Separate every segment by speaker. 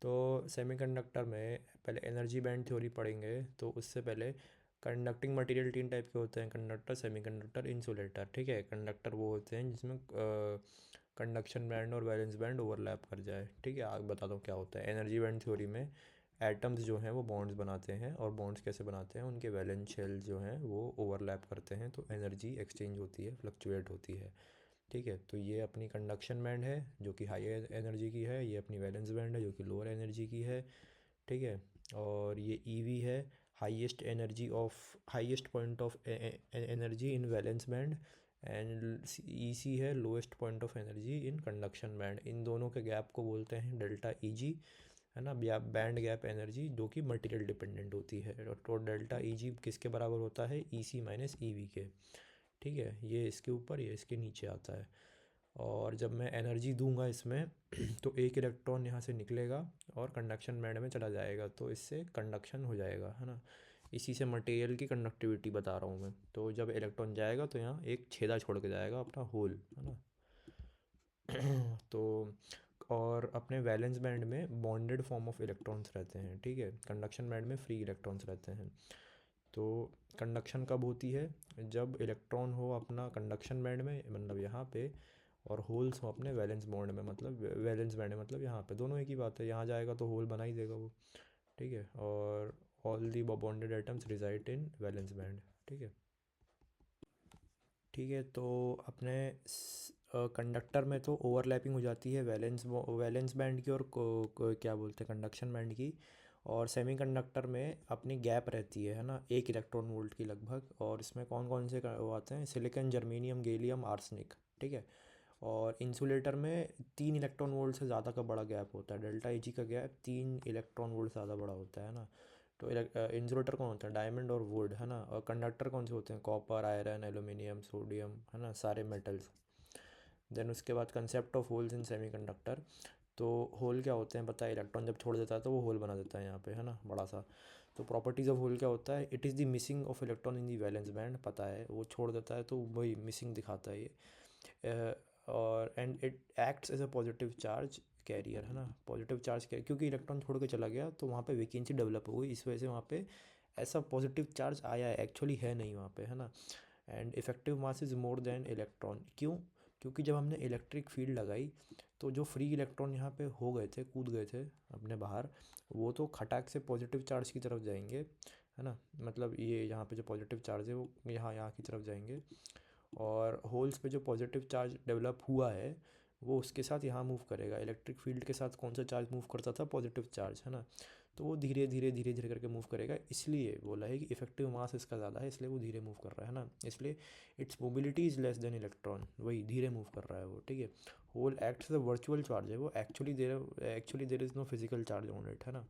Speaker 1: तो सेमीकंडक्टर में पहले एनर्जी बैंड थ्योरी पढ़ेंगे, तो उससे पहले कंडक्टिंग मटेरियल तीन टाइप के होते हैं: कंडक्टर, सेमीकंडक्टर, इंसुलेटर। ठीक है, कंडक्टर वो होते हैं जिसमें कंडक्शन बैंड और वैलेंस बैंड ओवरलैप कर जाए। ठीक है, आगे बताता हूँ क्या होता है। एनर्जी बैंड थ्योरी में एटम्स जो हैं वो बॉन्ड्स बनाते हैं, और बॉन्ड्स कैसे बनाते हैं, उनके वैलेंस शेल जो हैं वो ओवरलैप करते हैं, तो एनर्जी एक्सचेंज होती है, फ्लक्चुएट होती है। ठीक है, तो ये अपनी कंडक्शन बैंड है जो कि हाई एनर्जी की है, ये अपनी वैलेंस बैंड है जो कि लोअर एनर्जी की है। ठीक है, और ये ईवी है, highest point of energy in valence band, and EC है, lowest point of energy in conduction band. इन दोनों के गैप को बोलते हैं डेल्टा ईजी, है ना, बैंड गैप एनर्जी, जो कि मटेरियल डिपेंडेंट होती है। तो डेल्टा ईजी किसके बराबर होता है? ईसी माइनस ईवी के। ठीक है, ये इसके ऊपर, ये इसके नीचे आता है। और जब मैं एनर्जी दूंगा इसमें तो एक इलेक्ट्रॉन यहाँ से निकलेगा और कंडक्शन बैंड में चला जाएगा, तो इससे कंडक्शन हो जाएगा, है ना। इसी से मटेरियल की कंडक्टिविटी बता रहा हूँ मैं। तो जब इलेक्ट्रॉन जाएगा तो यहाँ एक छेदा छोड़ के जाएगा, अपना होल, है ना। तो और अपने वैलेंस बैंड में बॉन्डेड फॉर्म ऑफ इलेक्ट्रॉन्स रहते हैं। ठीक है, कंडक्शन बैंड में फ्री इलेक्ट्रॉन्स रहते हैं। तो कंडक्शन कब होती है? जब इलेक्ट्रॉन हो अपना कंडक्शन बैंड में, मतलब यहाँ पे, और होल्स हो अपने वैलेंस बॉन्ड में, मतलब वैलेंस बैंड में, मतलब यहाँ पे। दोनों एक ही बात है, यहाँ जाएगा तो होल बना ही देगा वो। ठीक है, और all the bonded atoms reside in valence band. ठीक है। ठीक है, तो अपने कंडक्टर में तो ओवरलैपिंग हो जाती है वैलेंस बैंड की और क्या बोलते हैं, कंडक्शन बैंड की। और सेमीकंडक्टर में अपनी गैप रहती है ना, 1 इलेक्ट्रॉन वोल्ट की लगभग। और इसमें कौन कौन से वो आते हैं? Silicon, germanium, gallium, arsenic. ठीक है, और इंसुलेटर में 3 इलेक्ट्रॉन वोल्ट से ज़्यादा का बड़ा गैप होता है, डेल्टा एजी का गैप 3 इलेक्ट्रॉन वोल्ट ज़्यादा बड़ा होता है ना। तो इंसुलेटर कौन होता है? डायमंड और वुड, है ना। और कंडक्टर कौन से होते हैं? कॉपर, आयरन, एल्यूमिनियम, सोडियम, है ना, सारे मेटल्स। देन उसके बाद concept of holes in semiconductor. तो होल क्या होते हैं? पता है, इलेक्ट्रॉन जब छोड़ देता है तो वो होल बना देता है यहाँ पे, है ना, बड़ा सा। तो प्रॉपर्टीज़ ऑफ होल क्या होता है? It is the missing of electron in the valence band. पता है, वो छोड़ देता है तो वही मिसिंग दिखाता है ये। और and it acts as a positive charge carrier, है ना। पॉजिटिव चार्ज कैरियर, क्योंकि इलेक्ट्रॉन छोड़ के चला गया तो वहाँ पे वैकेंसी डेवलप हो गई, इस वजह से वहाँ पे ऐसा पॉजिटिव चार्ज आया है, एक्चुअली है नहीं वहाँ पे, है ना। And effective mass is more than electron. क्यों? क्योंकि जब हमने इलेक्ट्रिक फील्ड लगाई तो जो फ्री इलेक्ट्रॉन यहाँ पे हो गए थे, कूद गए थे अपने बाहर, वो तो खटाक से पॉजिटिव चार्ज की तरफ जाएंगे, है ना। मतलब ये यहाँ पे जो पॉजिटिव चार्ज है वो यहाँ यहाँ की तरफ जाएंगे, और होल्स पे जो पॉजिटिव चार्ज डेवलप हुआ है वो उसके साथ यहाँ मूव करेगा। इलेक्ट्रिक फील्ड के साथ कौन सा चार्ज मूव करता था? पॉजिटिव चार्ज, है ना। तो वो धीरे धीरे धीरे धीरे करके मूव करेगा, इसलिए बोला है कि इफेक्टिव मास इसका ज़्यादा है, इसलिए वो धीरे मूव कर रहा है ना, इसलिए its mobility is less than electron, वही धीरे मूव कर रहा है वो। ठीक है, hole acts as a virtual charge है वो, actually there is no physical charge on it, है ना।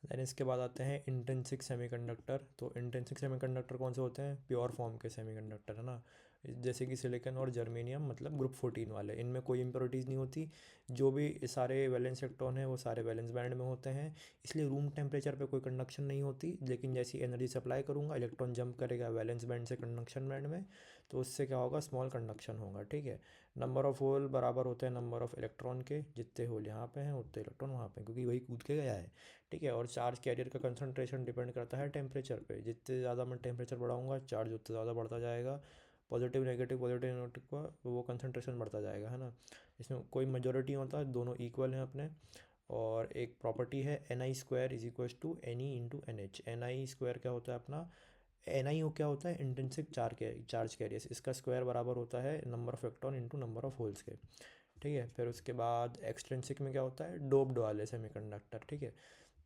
Speaker 1: देन इसके बाद आते हैं इंट्रिंसिक सेमीकंडक्टर। तो इंट्रिंसिक सेमीकंडक्टर कौन से होते हैं? प्योर फॉर्म के सेमीकंडक्टर, है ना। जैसे कि सिलिकॉन और जर्मेनियम, मतलब ग्रुप 14 वाले, इनमें कोई इम्प्योरिटीज़ नहीं होती। जो भी सारे वैलेंस इलेक्ट्रॉन हैं वो सारे वैलेंस बैंड में होते हैं, इसलिए रूम टेम्परेचर पे कोई कंडक्शन नहीं होती। लेकिन जैसी एनर्जी सप्लाई करूँगा, इलेक्ट्रॉन जंप करेगा वैलेंस बैंड से कंडक्शन बैंड में, तो उससे क्या होगा? स्मॉल कंडक्शन होगा। ठीक है, नंबर ऑफ़ होल बराबर होते हैं नंबर ऑफ़ इलेक्ट्रॉन के, जितने होल यहाँ पे हैं उतने इलेक्ट्रॉन वहाँ पे, क्योंकि वही कूद के गया है। ठीक है, और चार्ज कैरियर का कंसंट्रेशन डिपेंड करता है टेम्परेचर पे। जितने ज़्यादा मैं टेम्परेचर बढ़ाऊंगा, चार्ज उतना ज़्यादा बढ़ता जाएगा। पॉजिटिव नेगेटिव का वो कंसंट्रेशन बढ़ता जाएगा, है ना। इसमें कोई मेजोरिटी होता है, दोनों इक्वल हैं अपने। और एक प्रॉपर्टी है Ni² is equal to Ne into NH। Ni² क्या होता है अपना? Ni क्या होता है? इंट्रिंसिक चार्ज कैरियर्स, इसका स्क्वायर बराबर होता है number of electron into number of holes के। ठीक है, फिर उसके बाद एक्सट्रिंसिक में क्या होता है? डोप्ड वाले सेमीकंडक्टर। ठीक है,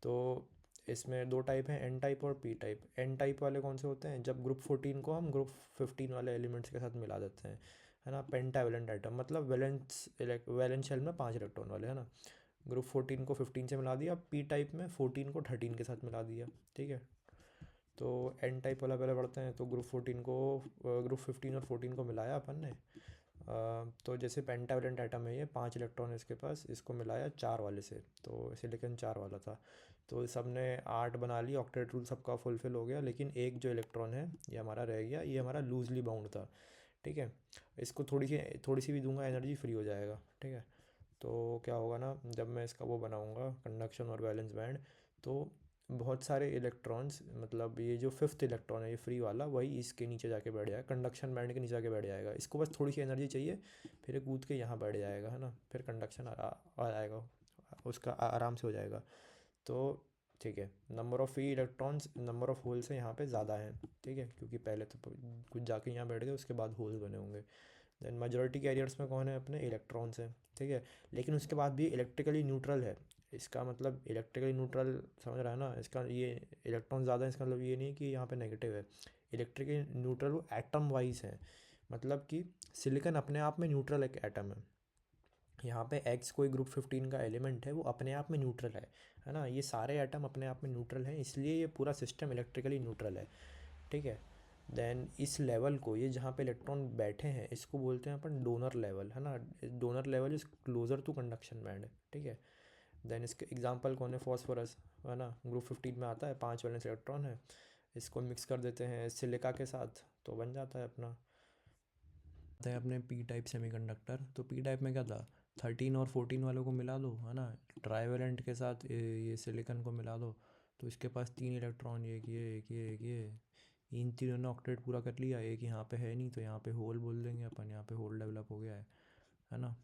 Speaker 1: तो इसमें दो टाइप हैं, एन टाइप और पी टाइप। एन टाइप वाले कौन से होते हैं? जब ग्रुप 14 को हम ग्रुप 15 वाले एलिमेंट्स के साथ मिला देते हैं, है ना। पेंटावेलेंट आइटम, मतलब वैलेंस शेल में 5 इलेक्ट्रॉन वाले, है ना। ग्रुप 14 को 15 से मिला दिया, पी टाइप में 14 को 13 के साथ मिला दिया। ठीक है, तो एन टाइप वाला पहले पढ़ते हैं। तो ग्रुप 15 और 14 को मिलाया अपन ने। तो जैसे पेंटावेलेंट आइटम है, ये 5 इलेक्ट्रॉन है इसके पास, इसको मिलाया 4 वाले से, तो सिलिकॉन 4 वाला था। तो सब ने 8 बना ली, ऑक्टेट रूल सबका फुलफिल हो गया, लेकिन एक जो इलेक्ट्रॉन है ये हमारा रह गया, ये हमारा लूजली बाउंड था। ठीक है, इसको थोड़ी सी भी दूंगा एनर्जी फ्री हो जाएगा। ठीक है, तो क्या होगा ना, जब मैं इसका वो बनाऊंगा कंडक्शन और वैलेंस बैंड, तो बहुत सारे इलेक्ट्रॉन्स, मतलब ये जो फिफ्थ इलेक्ट्रॉन है ये फ्री वाला, वही इसके नीचे जाके बैठ जाएगा, कंडक्शन बैंड के नीचे जाके बैठ जाएगा। इसको बस थोड़ी सी एनर्जी चाहिए, फिर ये कूद के यहाँ बैठ जाएगा, है ना, फिर कंडक्शन आ जाएगा, उसका आराम से हो जाएगा। तो ठीक है, number of free electrons number of holes है यहाँ पे ज़्यादा है, ठीक है, क्योंकि पहले तो कुछ जाके यहाँ बैठ गए, उसके बाद होल्स बने होंगे। देन मेजॉरिटी कैरियर्स में कौन है, अपने इलेक्ट्रॉन्स हैं, ठीक है। लेकिन उसके बाद भी इलेक्ट्रिकली न्यूट्रल है। इसका मतलब इलेक्ट्रिकली न्यूट्रल, समझ रहा है ना, इसका ये इलेक्ट्रॉन ज़्यादा है, इसका मतलब ये नहीं कि यहाँ पे नेगेटिव है। इलेक्ट्रिकली न्यूट्रल वो एटम वाइज है, मतलब कि सिलिकन अपने आप में न्यूट्रल एक एटम है। यहाँ पे एक्स कोई ग्रुप 15 का एलिमेंट है, वो अपने आप में न्यूट्रल है ना। ये सारे एटम अपने आप में न्यूट्रल हैं, इसलिए ये पूरा सिस्टम इलेक्ट्रिकली न्यूट्रल है, ठीक है। देन इस लेवल को, ये जहाँ पे इलेक्ट्रॉन बैठे हैं, इसको बोलते हैं अपन डोनर लेवल, है ना। Donor level is closer to conduction band, ठीक है। देन इसके एग्जांपल कौन है, फॉस्फोरस, है ना, ग्रुप 15 में आता है, 5 वैलेंस इलेक्ट्रॉन है। इसको मिक्स कर देते हैं सिलिका के साथ, तो बन जाता है अपना, आता है अपने पी टाइप सेमीकंडक्टर। तो पी टाइप में क्या था, 13 और 14 वालों को मिला दो, है ना, ट्राइवेलेंट के साथ ये सिलिकन को मिला दो, तो इसके पास 3 इलेक्ट्रॉन, एक ये एक ये एक ये, इन तीनों ने ऑक्टेट पूरा कर लिया। एक यहाँ पे है नहीं, तो यहाँ पे होल बोल देंगे अपन, यहाँ पे होल डेवलप हो गया है ना।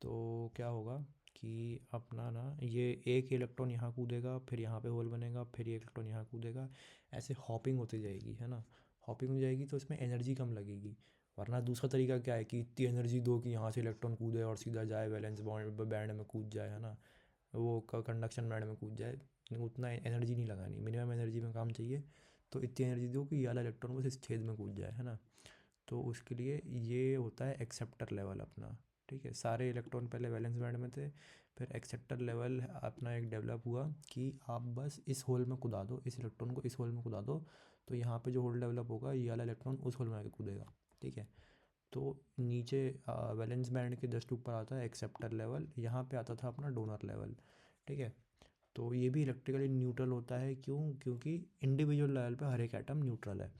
Speaker 1: तो क्या होगा कि अपना ना, ये एक इलेक्ट्रॉन यहाँ कूदेगा, फिर यहाँ पे होल बनेगा, फिर ये इलेक्ट्रॉन यहाँ कूदेगा, ऐसे हॉपिंग होती जाएगी, है ना। हॉपिंग हो जाएगी तो इसमें एनर्जी कम लगेगी। वरना दूसरा तरीका क्या है कि इतनी एनर्जी दो कि यहाँ से इलेक्ट्रॉन कूदे और सीधा जाए वैलेंस बॉन्ड बैंड में कूद जाए, है ना, वो कंडक्शन बैंड में कूद जाए। उतना एनर्जी नहीं लगानी, मिनिमम एनर्जी में काम चाहिए। तो इतनी एनर्जी दो कि ये वाला इलेक्ट्रॉन बस इस छेद में कूद जाए, है ना। तो उसके लिए ये होता है एक्सेप्टर लेवल अपना, ठीक है। सारे इलेक्ट्रॉन पहले वैलेंस बैंड में थे, फिर एक्सेप्टर लेवल अपना एक डेवलप हुआ कि आप बस इस होल में कूदा दो, इस इलेक्ट्रॉन को इस होल में कूदा दो, तो यहाँ पे जो होल डेवलप होगा, ये वाला इलेक्ट्रॉन उस होल में आके कूदेगा, ठीक है। तो नीचे वैलेंस बैंड के जस्ट ऊपर आता है एक्सेप्टर लेवल, यहाँ पे आता था अपना डोनर लेवल, ठीक है। तो ये भी इलेक्ट्रिकली न्यूट्रल होता है, क्यों, क्योंकि इंडिविजुअल लेवल पे हर एक एटम न्यूट्रल है।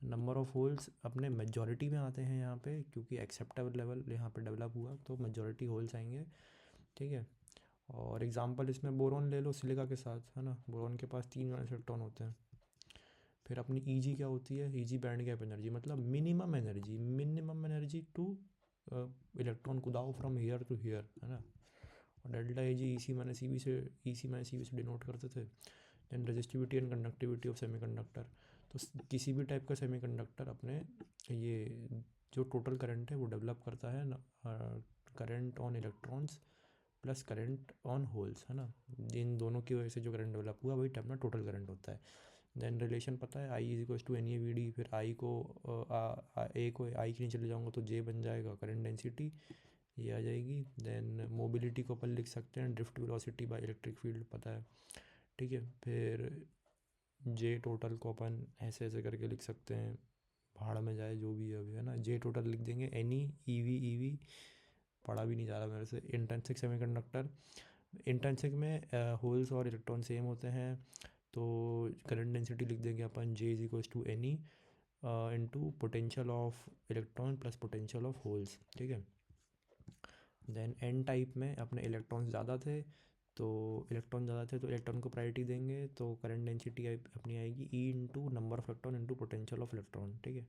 Speaker 1: नंबर ऑफ़ होल्स अपने मेजॉरिटी में आते हैं यहाँ पे, क्योंकि एक्सेप्टेबल लेवल यहाँ पे डेवलप हुआ, तो मेजॉरिटी होल्स आएंगे, ठीक है। और एग्जांपल इसमें बोरोन ले लो सिलिका के साथ, है ना, बोरोन के पास 3 वैलेंस इलेक्ट्रॉन होते हैं। फिर अपनी ईजी क्या होती है, ईजी बैंड गैप एनर्जी, मतलब मिनिमम एनर्जी टू इलेक्ट्रॉन कुदाओ फ्रॉम हियर टू हियर, है ना। और delta A G E C minus C B से डिनोट करते थे। Then resistivity and conductivity of semiconductor. तो किसी भी टाइप का सेमीकंडक्टर अपने ये जो टोटल करंट है वो डेवलप करता है ना, current on electrons plus current on holes, है ना। इन दोनों की वजह से जो करंट डेवलप हुआ वही अपना टोटल करंट होता है। देन रिलेशन पता है, I is equal to N A V D, फिर आई को ए को आई के नीचे ले जाऊँगा तो जे बन जाएगा करंट डेंसिटी, ये आ जाएगी। देन मोबिलिटी को अपन लिख सकते हैं drift velocity by electric field, पता है, ठीक है। फिर जे टोटल को अपन ऐसे ऐसे करके लिख सकते हैं, भाड़ में जाए जो भी है अभी, है ना। जे टोटल लिख देंगे एन ई वी, पढ़ा भी नहीं जा रहा मेरे से। इंट्रिंसिक सेमीकंडक्टर, इंट्रिंसिक में होल्स और इलेक्ट्रॉन सेम होते हैं, तो करंट डेंसिटी लिख देंगे अपन J is equals to N E into potential of electron plus potential of holes, ठीक है। देन एन टाइप में अपने इलेक्ट्रॉन्स ज़्यादा थे, तो इलेक्ट्रॉन को प्रायोरिटी देंगे, तो करंट डेंसिटी अपनी आएगी ई into number of electron into potential of electron, ठीक है।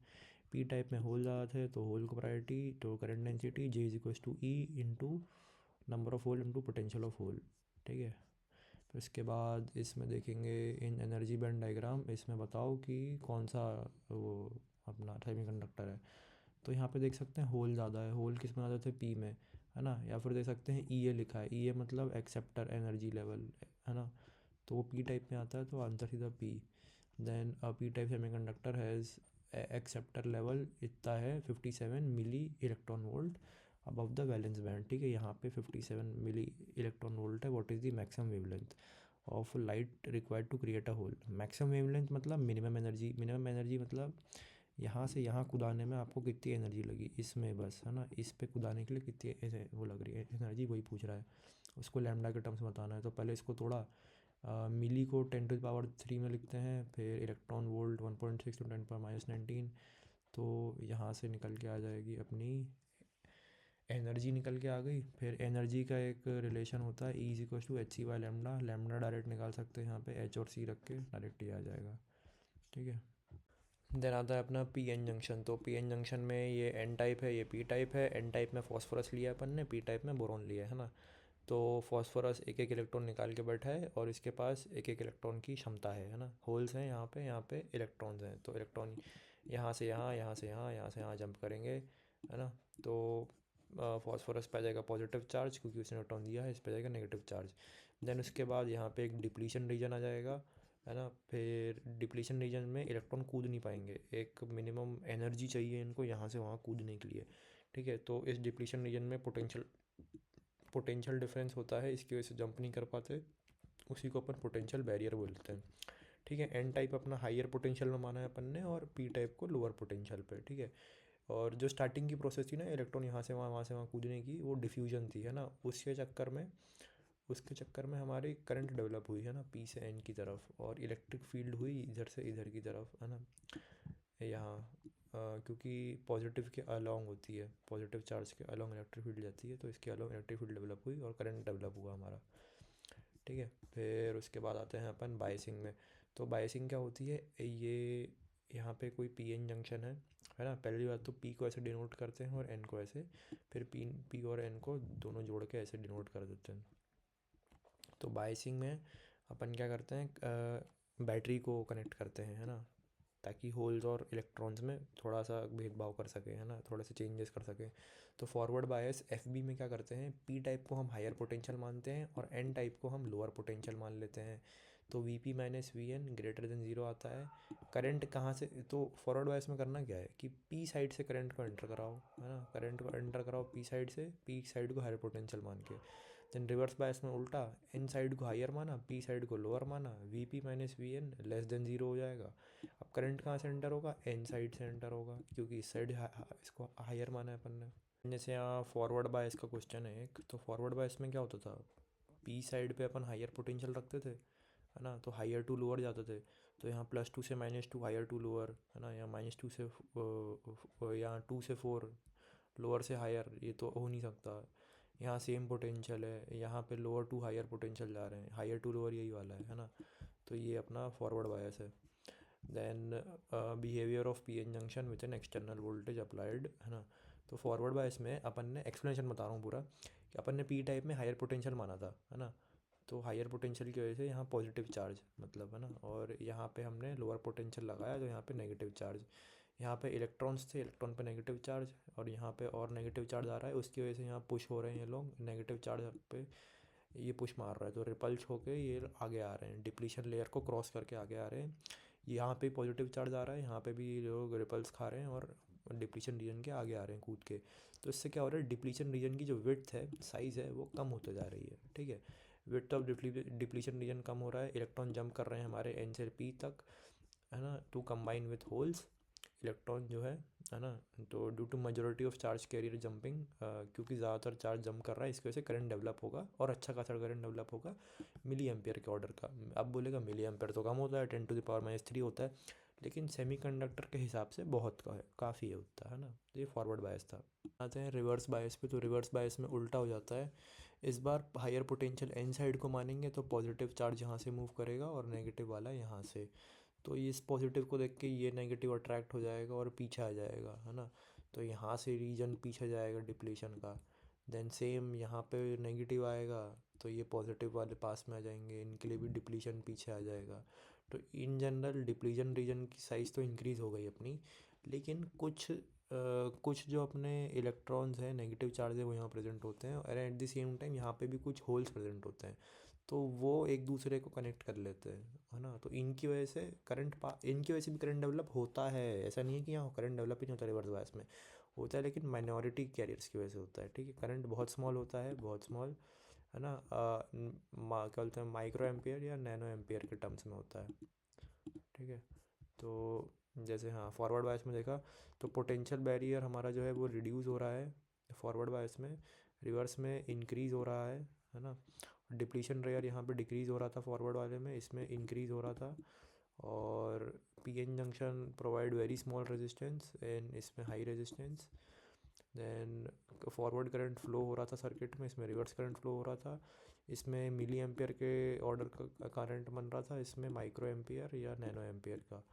Speaker 1: पी टाइप में होल ज़्यादा थे, तो होल को प्रायोरिटी, तो current density J is equals to e into number of hole into potential of hole, ठीक है। फिर इसके बाद इसमें देखेंगे इन एनर्जी बैंड डायग्राम, इसमें बताओ कि कौन सा वो अपना सेमीकंडक्टर है। तो यहाँ पे देख सकते हैं होल ज़्यादा है, होल किस में ज़्यादा थे, पी में, है ना। या फिर देख सकते हैं ई ए लिखा है, ई ए मतलब एक्सेप्टर एनर्जी लेवल, है ना, तो वो पी टाइप में आता है, तो आंसर सीधा P. Then P type semiconductor has acceptor level इतना है 57 milli electron volt above the valence band, ठीक है। यहाँ पे 57 मिली इलेक्ट्रॉन वोल्ट है। What is the maximum wavelength of light required to create a hole. Maximum wavelength मतलब minimum energy मतलब यहाँ से यहाँ कुदाने में आपको कितनी एनर्जी लगी इसमें, बस, है ना, इस पे कुदाने के लिए कितनी वो लग रही है एनर्जी, वही पूछ रहा है। उसको लैम्डा के टर्म्स में बताना है, तो पहले इसको थोड़ा मिली को 10⁻³ में लिखते हैं, फिर इलेक्ट्रॉन वोल्ट 1.6 × 10⁻−19, तो यहाँ से निकल के आ जाएगी अपनी एनर्जी निकल के आ गई। फिर एनर्जी का एक रिलेशन होता है E is equal to H C by lambda. Lambda direct निकाल सकते हैं यहाँ पे, एच और सी रख के डायरेक्ट ही आ जाएगा। ठीक है। देन आता है अपना पी एन जंक्शन। तो पी एन जंक्शन में ये एन टाइप है, ये पी टाइप है। एन टाइप में फॉस्फोरस लिया है अपन ने, पी टाइप में बोरॉन लिया है ना। तो फॉस्फोरस एक एक इलेक्ट्रॉन निकाल के बैठा है और इसके पास एक एक इलेक्ट्रॉन की क्षमता है ना। होल्स हैं यहाँ पे इलेक्ट्रॉन्स हैं। तो इलेक्ट्रॉन यहाँ से यहाँ, यहाँ से यहाँ, यहाँ से यहाँ जंप करेंगे, है ना। तो फॉस्फोरस पे आ जाएगा पॉजिटिव चार्ज, क्योंकि उसने इलेक्ट्रॉन दिया है। इस पे जाएगा नेगेटिव चार्ज। देन उसके बाद यहाँ पे एक डिप्लीशन रीजन आ जाएगा, है ना। फिर डिप्लीशन रीजन में इलेक्ट्रॉन कूद नहीं पाएंगे, एक मिनिमम एनर्जी चाहिए इनको यहाँ से वहाँ कूदने के लिए। ठीक है। तो इस डिप्लीशन रीजन में पोटेंशियल डिफरेंस होता है, इसकी वजह से जंप नहीं कर पाते। उसी को अपन पोटेंशियल बैरियर बोलते हैं। ठीक है। एन टाइप अपना हाइयर पोटेंशियल में माना है अपन ने, और पी टाइप को लोअर पोटेंशियल पे। ठीक है। और जो स्टार्टिंग की प्रोसेस थी ना इलेक्ट्रॉन यहाँ से वहाँ, वहाँ से वहाँ कूदने की, वो डिफ्यूजन थी, है ना। उसके चक्कर में हमारी करंट डेवलप हुई, है ना, पी से एन की तरफ। और इलेक्ट्रिक फील्ड हुई इधर से इधर की तरफ, है ना, यहाँ। क्योंकि पॉजिटिव के अलॉन्ग होती है, पॉजिटिव चार्ज के अलॉन्ग इलेक्ट्रिक फील्ड जाती है, तो इसके अलॉन्ग इलेक्ट्रिक फील्ड डेवलप हुई और करंट डेवलप हुआ हमारा। ठीक है। फिर उसके बाद आते हैं अपन बायसिंग में। तो बायसिंग क्या होती है, ये यहाँ पे कोई पी एन जंक्शन है ना। पहली बात तो पी को ऐसे डिनोट करते हैं और एन को ऐसे। फिर पी और एन को दोनों जोड़ के ऐसे डिनोट कर देते हैं। तो बायसिंग में अपन क्या करते हैं, बैटरी को कनेक्ट करते हैं, है ना, ताकि होल्स और इलेक्ट्रॉन्स में थोड़ा सा भेदभाव कर सके, है ना, थोड़े से चेंजेस कर सके। तो फॉरवर्ड बायस एफ बी में क्या करते हैं, पी टाइप को हम हायर पोटेंशियल मानते हैं और एन टाइप को हम लोअर पोटेंशियल मान लेते हैं। तो V P minus V N greater than zero आता है। करंट कहाँ से, तो फॉरवर्ड बायस में करना क्या है कि पी साइड से करंट को एंटर कराओ, है ना, करंट को एंटर कराओ पी साइड से, पी साइड को हायर पोटेंशियल मान के। देन रिवर्स बायस में उल्टा, एन साइड को हायर माना, पी साइड को लोअर माना, V P minus V N less than zero हो जाएगा। अब करंट कहाँ से एंटर होगा, एन साइड से एंटर होगा, क्योंकि इस साइड इसको हायर माना है अपन ने। जैसे यहाँ फॉरवर्ड बायस का क्वेश्चन है एक, तो फॉरवर्ड बायस में क्या होता था, पी साइड पे अपन हायर पोटेंशियल रखते थे, है ना, तो हायर टू लोअर जाते थे। तो यहाँ +2 से -2 हायर टू लोअर, है ना, यहाँ -2 से यहाँ 2 से 4 लोअर से हायर, ये तो हो नहीं सकता। यहाँ सेम पोटेंशियल है, यहाँ पे लोअर टू हायर पोटेंशियल जा रहे हैं, हायर टू लोअर यही वाला है ना। तो ये अपना फॉरवर्ड बायस है। Then behaviour of P N junction with an external voltage applied, है ना। तो फॉरवर्ड बायस में अपन ने एक्सप्लेनेशन बता रहा हूँ पूरा, कि अपन ने पी टाइप में हायर पोटेंशियल माना था, है ना। तो हायर पोटेंशियल की वजह से यहाँ पॉजिटिव चार्ज मतलब, है ना, और यहाँ पे हमने लोअर पोटेंशियल लगाया तो यहाँ पे नेगेटिव चार्ज। यहाँ पे इलेक्ट्रॉन्स थे, इलेक्ट्रॉन पे नेगेटिव चार्ज, और यहाँ पे और नेगेटिव चार्ज आ रहा है, उसकी वजह से यहाँ पुश हो रहे हैं ये लोग नेगेटिव चार्ज पे। ये पुश मार रहा है तो रिपल्स होके ये आगे आ रहे हैं, डिप्लीशन लेयर को क्रॉस करके आगे आ रहे हैं। यहाँ पे पॉजिटिव चार्ज आ रहा है, यहाँ पे भी लोग रिपल्स खा रहे हैं और डिप्लीशन रीजन के आगे आ रहे हैं कूद के। तो इससे क्या हो रहा है, डिप्लीशन रीजन की जो विड्थ है, साइज़ है, वो कम होते जा रही है। ठीक है। विड्थ ऑफ डिप्लीशन रीजन कम हो रहा है, इलेक्ट्रॉन जंप कर रहे हैं हमारे एन से पी तक, है ना, to combine with holes. Electron जो है ना, तो due to majority of charge carrier jumping, क्योंकि ज़्यादातर चार्ज जंप कर रहा है, इसकी वजह से करंट डेवलप होगा और अच्छा खासा करंट डेवलप होगा मिली एम्पियर के ऑर्डर का। अब बोलेगा मिली एम्पियर तो कम होता है, 10⁻³ होता है, लेकिन सेमीकंडक्टर के हिसाब से बहुत का है, काफ़ी है उतना, है ना। तो ये फॉरवर्ड बायस था। आते हैं रिवर्स बायस पे। तो रिवर्स बायस में उल्टा हो जाता है। इस बार हायर पोटेंशियल एन साइड को मानेंगे तो पॉजिटिव चार्ज यहाँ से मूव करेगा और नेगेटिव वाला यहाँ से। तो ये इस पॉजिटिव को देख के ये नेगेटिव अट्रैक्ट हो जाएगा और पीछे आ जाएगा, है ना। तो यहाँ से रीजन पीछे जाएगा डिप्लीशन का। देन सेम यहाँ पे नेगेटिव आएगा, तो ये पॉजिटिव वाले पास में आ जाएंगे, इनके लिए भी डिप्लीशन पीछे आ जाएगा। तो इन जनरल डिप्लीशन रीजन की साइज़ तो इंक्रीज़ हो गई अपनी, लेकिन कुछ जो अपने इलेक्ट्रॉन्स हैं, नेगेटिव चार्ज है, वो यहाँ प्रेजेंट होते हैं, और एट द सेम टाइम यहाँ पे भी कुछ होल्स प्रेजेंट होते हैं। तो वो एक दूसरे को कनेक्ट कर लेते हैं, है ना। तो इनकी वजह से भी करंट डेवलप होता है, ऐसा नहीं है कि यहाँ करंट डेवलप ही नहीं होता, रिवर्स बायस में होता है, लेकिन माइनॉरिटी कैरियर्स की वजह से होता है। ठीक है। करंट बहुत स्मॉल होता है, बहुत स्मॉल, है ना, क्या बोलते हैं, माइक्रो एम्पियर या नैनो एम्पियर के टर्म्स में होता है। ठीक है। तो जैसे हाँ फॉरवर्ड बायस में देखा, तो पोटेंशियल बैरियर हमारा जो है वो रिड्यूस हो रहा है फॉरवर्ड बायस में, रिवर्स में इंक्रीज़ हो रहा है ना। डिप्लीशन रेयर यहाँ पे डिक्रीज़ हो रहा था फॉरवर्ड वाले में, इसमें इंक्रीज़ हो रहा था। और P N junction provide very small resistance and इसमें high resistance. Then forward current flow हो रहा था सर्किट में, इसमें रिवर्स करंट फ्लो हो रहा था, इसमें मिली एम्पियर के ऑर्डर का करंट बन रहा था, इसमें माइक्रो एम्पियर या नैनो एम्पियर का,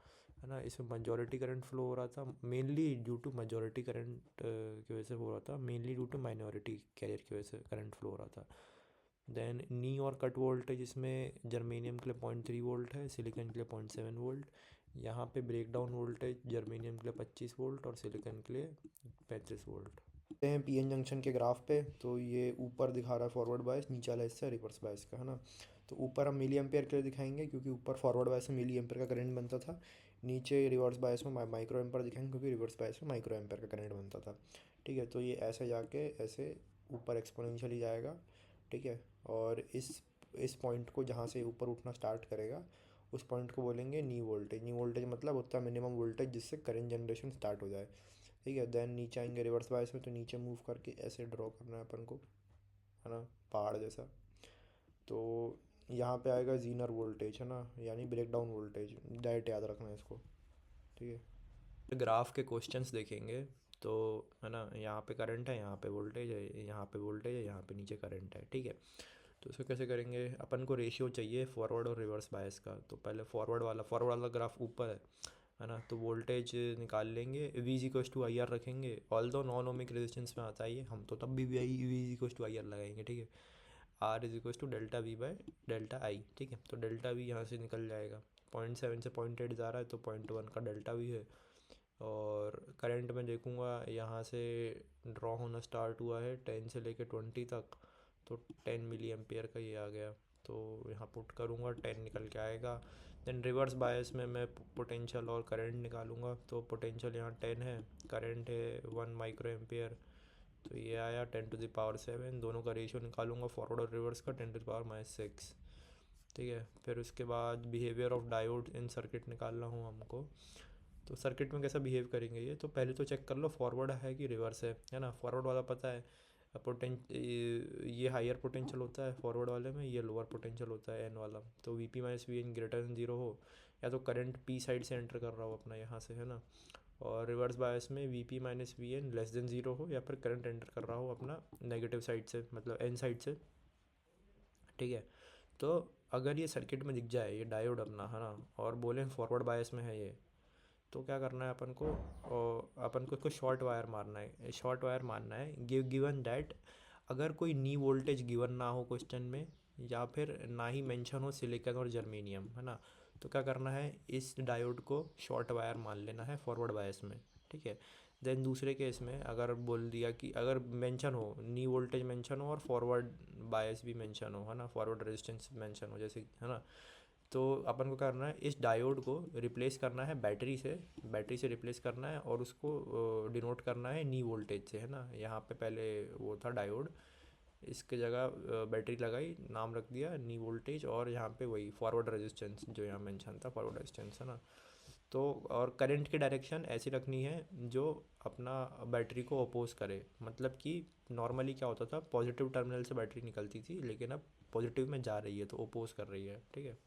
Speaker 1: है ना। इसमें majority करंट फ्लो हो रहा था, mainly due to majority current की वजह से हो रहा था, mainly due to minority carrier की वजह से करंट फ्लो हो रहा था। देन नी और कट वोल्टेज, इसमें जर्मेनियम के लिए 0.3 वोल्ट है, सिलिकॉन के लिए 0.7 वोल्ट। यहाँ पे ब्रेकडाउन वोल्टेज जर्मेनियम के लिए 25 वोल्ट और सिलिकॉन के लिए 35 वोल्ट हैं। पीएन जंक्शन के ग्राफ पे तो ये ऊपर दिखा रहा है फॉरवर्ड बायस, नीचे वाला हिस्सा रिवर्स बायस का, है ना। तो ऊपर हम मिली एम्पेयर के लिए दिखाएंगे क्योंकि ऊपर फॉरवर्ड बायस में मिली एम्पेयर का करंट बनता था, नीचे रिवर्स बायस में माइक्रो एम्पेयर दिखाएंगे क्योंकि रिवर्स बायस में माइक्रो एम्पेयर का करंट बनता था। ठीक है, तो ये ऐसे जाके ऐसे ऊपर एक्सपोनेंशियली जाएगा। ठीक है, और इस पॉइंट को जहाँ से ऊपर उठना स्टार्ट करेगा उस पॉइंट को बोलेंगे नी वोल्टेज। नी वोल्टेज मतलब उतना मिनिमम वोल्टेज जिससे करंट जनरेशन स्टार्ट हो जाए। ठीक है, देन नीचे आएंगे रिवर्स बायस में, तो नीचे मूव करके ऐसे ड्रॉ करना है अपन को, है ना, पहाड़ जैसा। तो यहाँ पे आएगा जीनर वोल्टेज, है ना, यानी ब्रेकडाउन वोल्टेज, डायरेक्ट याद रखना है इसको। ठीक है, ग्राफ के क्वेश्चंस देखेंगे तो, है ना, यहाँ पे करंट है, यहाँ पे वोल्टेज है, यहाँ पे वोल्टेज है, यहाँ पे नीचे करंट है। ठीक है, तो इसको कैसे करेंगे, अपन को रेशियो चाहिए फॉरवर्ड और रिवर्स बायस का। तो पहले फॉरवर्ड वाला ग्राफ ऊपर है ना, तो वोल्टेज निकाल लेंगे, V is equals to I R रखेंगे। Although non ohmic resistance में आता है ये, हम तो तब भी V is equals to I R लगाएंगे। ठीक है, R is equals to delta V by delta I. ठीक है, तो डेल्टा वी यहाँ से निकल जाएगा, 0.7 से 0.8 जा रहा है तो 0.1 का डेल्टा वी है। और करंट में देखूँगा यहाँ से ड्रॉ होना स्टार्ट हुआ है 10 से लेके 20 तक, तो 10 मिली एम्पियर का ये आ गया। तो यहाँ पुट करूँगा 10 निकल के आएगा। देन रिवर्स बायस में मैं पोटेंशियल और करंट निकालूंगा, तो पोटेंशियल यहाँ 10 है, करंट है 1 माइक्रो एम्पियर, तो ये आया 10⁻⁷। दोनों का रेशियो निकालूंगा फॉरवर्ड और रिवर्स का 10⁻⁻6। ठीक है, फिर उसके बाद behaviour of diode in circuit निकालना हो हमको, तो सर्किट में कैसा बिहेव करेंगे ये, तो पहले तो चेक कर लो फॉरवर्ड है कि रिवर्स है ना। फॉरवर्ड वाला पता है ये हायर पोटेंशियल होता है फॉरवर्ड वाले में, ये लोअर पोटेंशियल होता है एन वाला। तो V P minus V N greater than zero हो, या तो करंट पी साइड से एंटर कर रहा हो अपना यहाँ से, है ना। और रिवर्स बायस में V P minus V N less than zero हो, या फिर करंट एंटर कर रहा हो अपना नेगेटिव साइड से, मतलब एन साइड से। ठीक है, तो अगर ये सर्किट में दिख जाए ये डायोड अपना, है ना, और बोलें फॉरवर्ड बायस में है ये, तो क्या करना है अपन को, अपन को इसको शॉर्ट वायर मारना है, शॉर्ट वायर मारना है। गिवन दैट अगर कोई नी वोल्टेज गिवन ना हो क्वेश्चन में, या फिर ना ही मेंशन हो सिलिकॉन और जर्मेनियम, है ना, तो क्या करना है, इस डायोड को शॉर्ट वायर मान लेना है फॉरवर्ड बायस में। ठीक है, देन दूसरे केस में अगर बोल दिया कि अगर मेंशन हो नी वोल्टेज मेंशन हो और फॉरवर्ड बायस भी मेंशन हो, है ना, फॉरवर्ड रेजिस्टेंस मेंशन हो जैसे, है ना, तो अपन को करना है इस डायोड को रिप्लेस करना है बैटरी से रिप्लेस करना है, और उसको डिनोट करना है नी वोल्टेज से, है ना। यहाँ पे पहले वो था डायोड, इसके जगह बैटरी लगाई, नाम रख दिया नी वोल्टेज, और यहाँ पे वही फॉरवर्ड रेजिस्टेंस जो यहाँ मेंशन था फॉरवर्ड रेजिस्टेंस, है ना। तो और करंट की डायरेक्शन ऐसी रखनी है जो अपना बैटरी को अपोज करे, मतलब कि नॉर्मली क्या होता था, पॉजिटिव टर्मिनल से बैटरी निकलती थी, लेकिन अब पॉजिटिव में जा रही है तो अपोज कर रही है। ठीक है,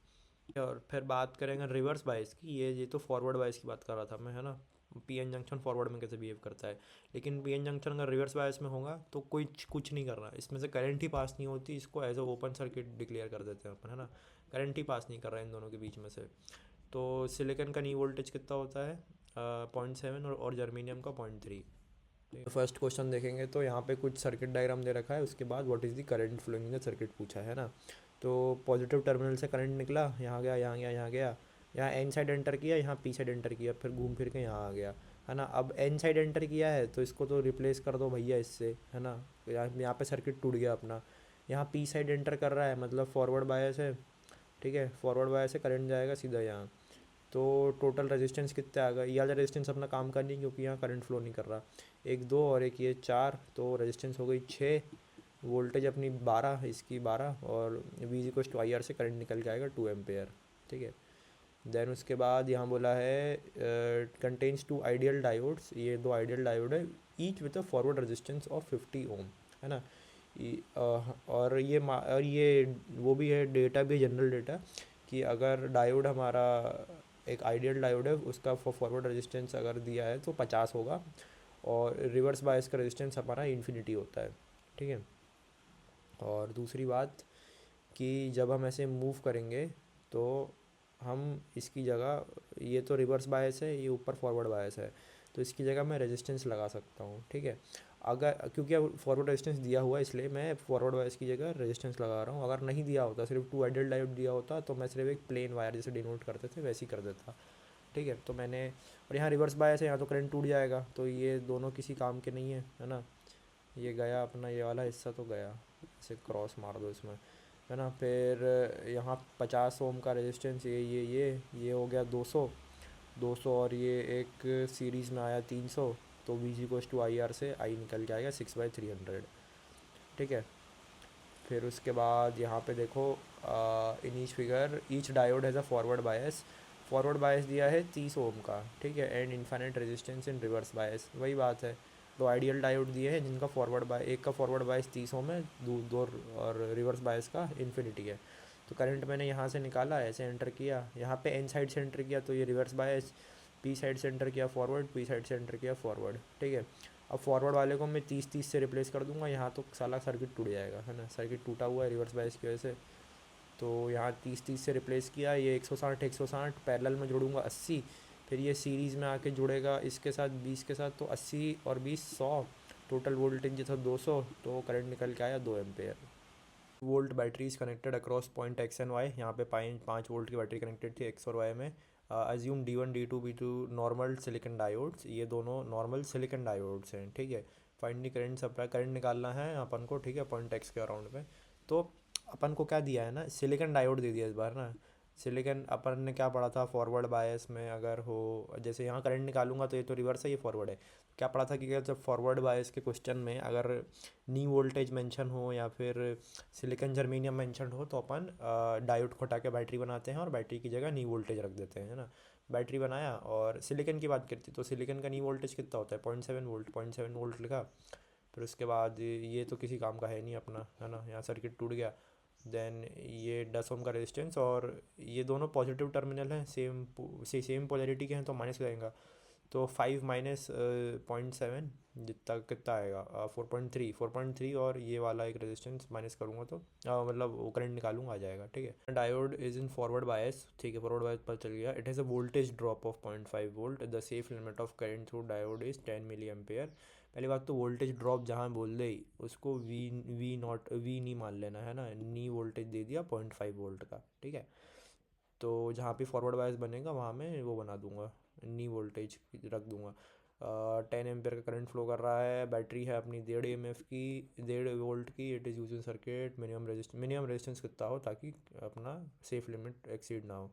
Speaker 1: और फिर बात करेंगे रिवर्स बायस की, ये तो फॉरवर्ड बायस की बात कर रहा था मैं, है ना, पीएन जंक्शन फॉरवर्ड में कैसे बिहेव करता है। लेकिन पीएन जंक्शन अगर रिवर्स बायस में होगा तो कुछ नहीं करना, इसमें से करंट ही पास नहीं होती, इसको as a open circuit declare कर देते हैं अपन, है ना, करंट ही पास नहीं कर रहा है इन दोनों के बीच में से। तो सिलिकॉन का नी वोल्टेज कितना होता है, 0.7, और जर्मेनियम का 0.3। फर्स्ट क्वेश्चन देखेंगे तो यहाँ पे कुछ सर्किट डायग्राम दे रखा है, उसके बाद what is the current flowing in the circuit पूछा है ना। तो पॉजिटिव टर्मिनल से करंट निकला, यहाँ गया, यहाँ गया, यहाँ गया, यहाँ एन साइड एंटर किया, यहाँ पी साइड एंटर किया, फिर घूम फिर के यहाँ आ गया, है ना। अब एन साइड एंटर किया है तो इसको तो रिप्लेस कर दो भैया इससे, है ना। यहाँ पे सर्किट टूट गया अपना। यहाँ पी साइड एंटर कर रहा है मतलब फॉरवर्ड बायस है। ठीक है, फॉरवर्ड बायस से करंट जाएगा सीधा यहाँ। तो टोटल रेजिस्टेंस कितना आ गया, ये वाला रेजिस्टेंस अपना काम कर नहीं क्योंकि यहाँ करंट फ्लो नहीं कर रहा। एक दो और एक ये 4, तो रेजिस्टेंस हो गई 6, वोल्टेज अपनी 12, इसकी 12, और V is equals to I R से करंट निकल के आएगा 2 एम्पेयर। ठीक है, देन उसके बाद यहाँ बोला है कंटेन्स 2 आइडियल डायोड्स, ये 2 आइडियल डायोड है, each with a forward resistance of 50 ओम, है ना। और ये वो भी है, डेटा भी जनरल डेटा, कि अगर डायोड हमारा एक आइडियल डायोड है उसका फॉरवर्ड रेजिस्टेंस अगर दिया है तो 50 होगा, और रिवर्स बायस का रेजिस्टेंस हमारा इन्फिनिटी होता है, ठीक है। और दूसरी बात कि जब हम ऐसे मूव करेंगे तो हम इसकी जगह, ये तो रिवर्स बायस है, ये ऊपर फॉरवर्ड बायस है, तो इसकी जगह मैं रेजिस्टेंस लगा सकता हूँ, ठीक है। अगर क्योंकि अब फॉरवर्ड रेजिस्टेंस दिया हुआ है इसलिए मैं फॉरवर्ड बायस की जगह रेजिस्टेंस लगा रहा हूँ। अगर नहीं दिया होता, सिर्फ टू आइडियल डायोड दिया होता, तो मैं सिर्फ एक प्लेन वायर जैसे डिनोट करते थे वैसे ही कर देता, ठीक है। तो मैंने, और यहाँ रिवर्स बायस है, यहाँ तो करंट टूट जाएगा, तो ये दोनों किसी काम के नहीं है ना। ये गया अपना, ये वाला हिस्सा तो गया, इसे क्रॉस मार दो इसमें, है ना। फिर यहाँ 50 ओम का रेजिस्टेंस, ये हो गया 200, और ये एक सीरीज़ में आया 300, तो वी जी कोस टू आई आर से आई निकल के आएगा 6/300, ठीक है। फिर उसके बाद यहाँ पे देखो, in each figure each diode has a forward bias दिया है 30 ओम का, ठीक है, and infinite resistance in reverse bias, वही बात है। दो आइडियल डायोड दिए हैं जिनका एक का फॉरवर्ड बायस 30 ओम है, दो और रिवर्स बायस का इन्फिनिटी है। तो करंट मैंने यहाँ से निकाला, ऐसे एंटर किया, यहाँ पे एन साइड से एंटर किया तो ये रिवर्स बायस, पी साइड से एंटर किया फॉरवर्ड, पी साइड से एंटर किया फॉरवर्ड, ठीक है। अब फॉरवर्ड वाले को मैं 30-30 से रिप्लेस कर दूंगा, यहाँ तो साला सर्किट टूट जाएगा, है ना, सर्किट टूटा हुआ है रिवर्स बायस की वजह से। तो यहाँ 30-30 से रिप्लेस किया, ये 160 पैरेलल में जोड़ूंगा 80, फिर ये सीरीज़ में आके जुड़ेगा इसके साथ 20 के साथ, तो 80 और 20 100, टोटल वोल्टेज जो था 200, तो करंट निकल के आया 2 ampere. Volt battery is connected across point X and Y, यहाँ पे 5 वोल्ट की बैटरी कनेक्टेड थी एक्स और वाई में। Assume D1 D2 B2 normal silicon diodes, ये दोनों नॉर्मल सिलिकन डायोड्स हैं, ठीक है। Find the current supply, current निकालना है अपन को, ठीक है, पॉइंट एक्स के अराउंड में। तो अपन को क्या दिया है ना, सिलिकन डायोड दे दिया इस बार ना। सिलिकन अपन ने क्या पढ़ा था फॉरवर्ड बायस में, अगर हो जैसे यहाँ करंट निकालूंगा तो ये तो रिवर्स है, ये फॉरवर्ड है। क्या पढ़ा था कि जब फॉरवर्ड बायस के क्वेश्चन में अगर नी वोल्टेज मेंशन हो या फिर सिलिकॉन जर्मेनियम मेंशन हो, तो अपन डायोड को हटा के बैटरी बनाते हैं और बैटरी की जगह नी वोल्टेज रख देते हैं, है ना। बैटरी बनाया, और सिलिकॉन की बात करती तो सिलिकॉन का नी वोल्टेज कितना होता है, 0.7 वोल्ट, 0.7 वोल्ट लिखा। फिर उसके बाद ये तो किसी काम का है नहीं अपना, है ना, यहाँ सर्किट टूट गया। देन ये 10 ओम का रेजिस्टेंस, और ये दोनों पॉजिटिव टर्मिनल हैं, सेम पोलैरिटी के हैं, तो माइनस लगेगा। तो 5 माइनस 0.7 जितना कितना आएगा, 4.3, और ये वाला एक रेजिस्टेंस माइनस करूँगा तो मतलब वो करंट निकालूंगा आ जाएगा, ठीक है। Diode is in forward bias, ठीक है, फॉरवर्ड बायस पता चल गया। It has a voltage drop of 0.5 volt, the safe limit of current through diode is 10 mA। पहली बात तो वोल्टेज ड्रॉप जहाँ बोल दे उसको वी नहीं मान लेना, है ना, नी वोल्टेज दे दिया 0.5 वोल्ट का, ठीक है। तो जहाँ पे फॉरवर्ड बायस बनेगा वहाँ मैं वो बना दूंगा, नी वोल्टेज रख दूंगा। 10 एम्पेयर का करंट फ्लो कर रहा है, बैटरी है अपनी 1.5 एम की, 1.5 वोल्ट की। It is use in circuit, minimum resistance कितना हो ताकि अपना सेफ लिमिट एक्सीड ना हो।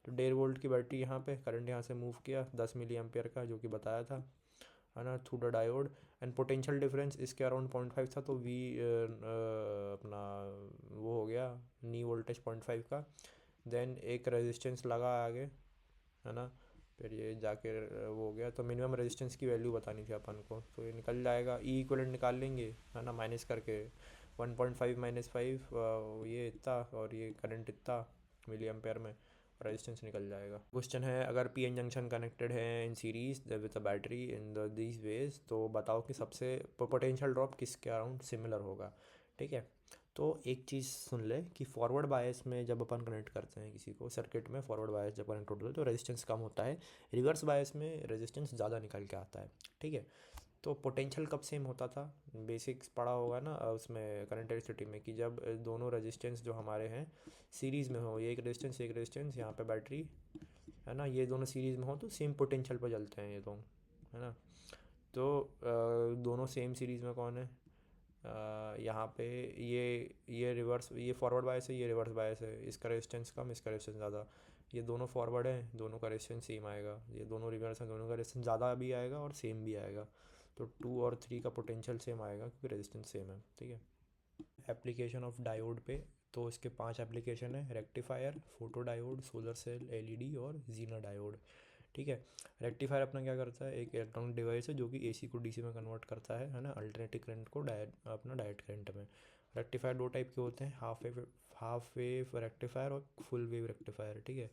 Speaker 1: तो 1.5 वोल्ट की बैटरी यहाँ पे, करंट यहाँ से मूव किया 10 mA का, जो कि बताया था, है ना, through the diode. And potential difference इसके अराउंड 0.5 था, तो वी अपना वो हो गया नी वोल्टेज 0.5 का। देन एक रेजिस्टेंस लगा आगे, है ना, फिर ये जाके वो हो गया। तो मिनिमम रेजिस्टेंस की वैल्यू बतानी थी अपन को, तो ये निकल जाएगा, ई इक्वलेंट निकाल लेंगे, है ना, माइनस करके 1.5 माइनस 5, ये इतना और ये करंट इतना मिली एम्पेयर में, रेजिस्टेंस निकल जाएगा। क्वेश्चन है, अगर पी एन जंक्शन कनेक्टेड है in series with a battery in these veg, तो बताओ कि सबसे पोटेंशियल ड्रॉप किसके अराउंड सिमिलर होगा, ठीक है। तो एक चीज़ सुन ले कि फॉरवर्ड बायस में जब अपन कनेक्ट करते हैं किसी को सर्किट में, फॉरवर्ड बायस जब कनेक्ट होता है तो रेजिस्टेंस कम होता है, रिवर्स बायस में रेजिस्टेंस ज़्यादा निकल के आता है, ठीक है। तो पोटेंशियल कब सेम होता था, बेसिक्स पढ़ा होगा ना उसमें करंट इलेक्ट्रिसिटी में, कि जब दोनों रेजिस्टेंस जो हमारे हैं सीरीज़ में हो, ये एक रेजिस्टेंस यहाँ पे बैटरी, है ना, ये दोनों सीरीज़ में हो तो सेम पोटेंशियल पर चलते हैं ये तो, है ना। तो दोनों सेम सीरीज़ में कौन है, यहाँ पे ये रिवर्स, ये फॉरवर्ड बायस है, ये रिवर्स बायस है, इसका रेजिस्टेंस कम, इसका रेजिस्टेंस ज़्यादा। ये दोनों फॉरवर्ड हैं, दोनों का रेजिस्टेंस सेम आएगा, ये दोनों रिवर्स हैं, दोनों का रेजिस्टेंस ज़्यादा भी आएगा और सेम भी आएगा। तो 2 और 3 का पोटेंशियल सेम आएगा क्योंकि रेजिस्टेंस सेम है, ठीक है। एप्लीकेशन ऑफ डायोड पे, तो इसके 5 एप्लीकेशन है, rectifier, photo diode, solar cell, LED और जीना डायोड, ठीक है। रेक्टिफायर अपना क्या करता है, एक इलेक्ट्रॉनिक डिवाइस है जो कि एसी को डीसी में कन्वर्ट करता है ना, अल्टरनेटिव करंट को अपना डायरेक्ट करंट में। रेक्टिफायर दो टाइप के होते हैं, हाफ वेव रेक्टिफायर और फुल वेव रेक्टिफायर, ठीक है।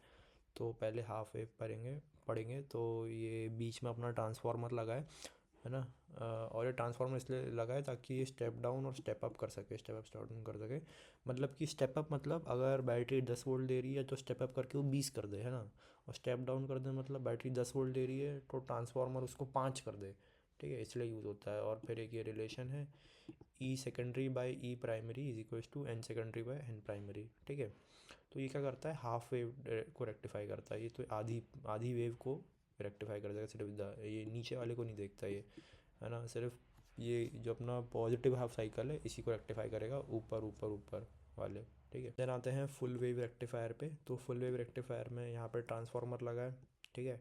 Speaker 1: तो पहले हाफ वेव पढ़ेंगे, तो ये बीच में अपना ट्रांसफार्मर लगा है ना, और ये ट्रांसफार्मर इसलिए लगा है ताकि ये स्टेप डाउन और स्टेप अप कर सके, स्टेप अप स्टेप डाउन कर सके। मतलब कि स्टेप अप मतलब अगर बैटरी 10 वोल्ट दे रही है तो स्टेप अप करके वो 20 कर दे, है ना। और स्टेप डाउन कर दे मतलब बैटरी 10 वोल्ट दे रही है तो ट्रांसफार्मर उसको 5 कर दे, ठीक है, इसलिए यूज़ होता है। और फिर एक ये रिलेशन है, E secondary by E primary is equals to N secondary by N primary, ठीक है। तो ये क्या करता है, हाफ वेव को रेक्टिफाई करता है, ये तो आधी आधी वेव को रेक्टिफाई कर देगा सिर्फ ये नीचे वाले को नहीं देखता ये, है ना। सिर्फ ये जो अपना पॉजिटिव हाफ साइकिल है इसी को रेक्टिफाई करेगा, ऊपर ऊपर ऊपर वाले, ठीक है। देन आते हैं फुल वेव रेक्टिफायर पे। तो फुल वेव रेक्टिफायर में यहाँ पर ट्रांसफार्मर लगा है, ठीक है।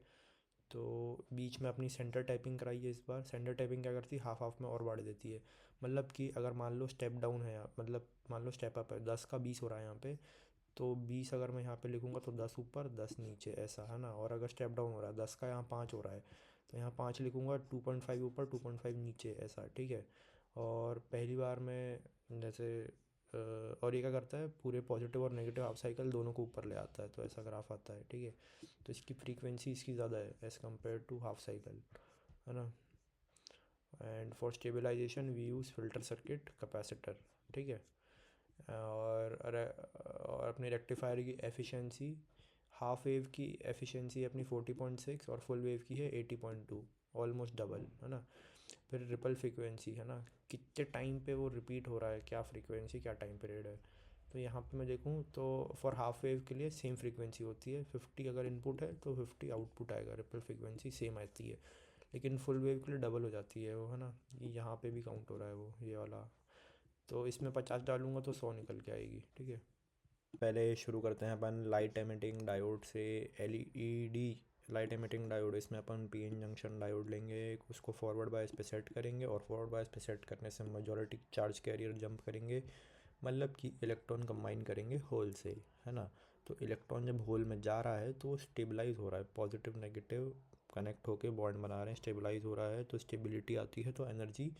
Speaker 1: तो बीच में अपनी सेंटर टाइपिंग कराई है। इस बार सेंटर टाइपिंग क्या करती है, हाफ हाफ में और बढ़ देती है। मतलब कि अगर मान लो स्टेप डाउन है मतलब मान लो स्टेप अप है, 10 का 20 हो रहा है यहाँ पे, तो 20 अगर मैं यहाँ पे लिखूँगा तो 10 ऊपर 10 नीचे, ऐसा, है ना। और अगर स्टेप डाउन हो रहा है 10 का, यहाँ 5 हो रहा है, तो यहाँ 5 लिखूँगा, 2.5 ऊपर 2.5 नीचे, ऐसा, ठीक है। और पहली बार में जैसे और ये क्या करता है, पूरे पॉजिटिव और नेगेटिव हाफ साइकिल दोनों को ऊपर ले आता है, तो ऐसा ग्राफ आता है, ठीक है। तो इसकी फ्रीक्वेंसी इसकी ज़्यादा है as compare to half cycle, है ना। And for stabilisation we use filter circuit capacitor, ठीक है। और अपनी रेक्टिफायर की एफिशिएंसी, हाफ वेव की एफिशिएंसी अपनी 40.6 और फुल वेव की है 80.2, ऑलमोस्ट डबल, है ना। फिर रिपल फ्रीक्वेंसी, है ना, कितने टाइम पे वो रिपीट हो रहा है, क्या फ्रीक्वेंसी क्या टाइम पीरियड है। तो यहाँ पे मैं देखूँ तो फॉर हाफ वेव के लिए सेम फ्रीक्वेंसी होती है, 50 अगर इनपुट है तो 50 आउटपुट आएगा, रिपल फ्रीक्वेंसी सेम आती है। लेकिन फुल वेव के लिए डबल हो जाती है वो, है ना। ये यहाँ पे भी काउंट हो रहा है वो, ये वाला। तो इसमें 50 डालूंगा तो 100 निकल के आएगी, ठीक है। पहले शुरू करते हैं अपन लाइट एमिटिंग डायोड से। एलईडी लाइट एमिटिंग डायोड, इसमें अपन पीएन जंक्शन डायोड लेंगे, उसको फॉरवर्ड बायस पे सेट करेंगे, और फॉरवर्ड बायस पे सेट करने से मेजॉरिटी चार्ज कैरियर जंप करेंगे, मतलब कि इलेक्ट्रॉन कंबाइन करेंगे होल से, है ना। तो इलेक्ट्रॉन जब होल में जा रहा है तो स्टेबलाइज हो रहा है, पॉजिटिव नेगेटिव कनेक्ट होके बॉन्ड बना रहे हैं, स्टेबलाइज हो रहा है, तो स्टेबिलिटी आती है, तो एनर्जी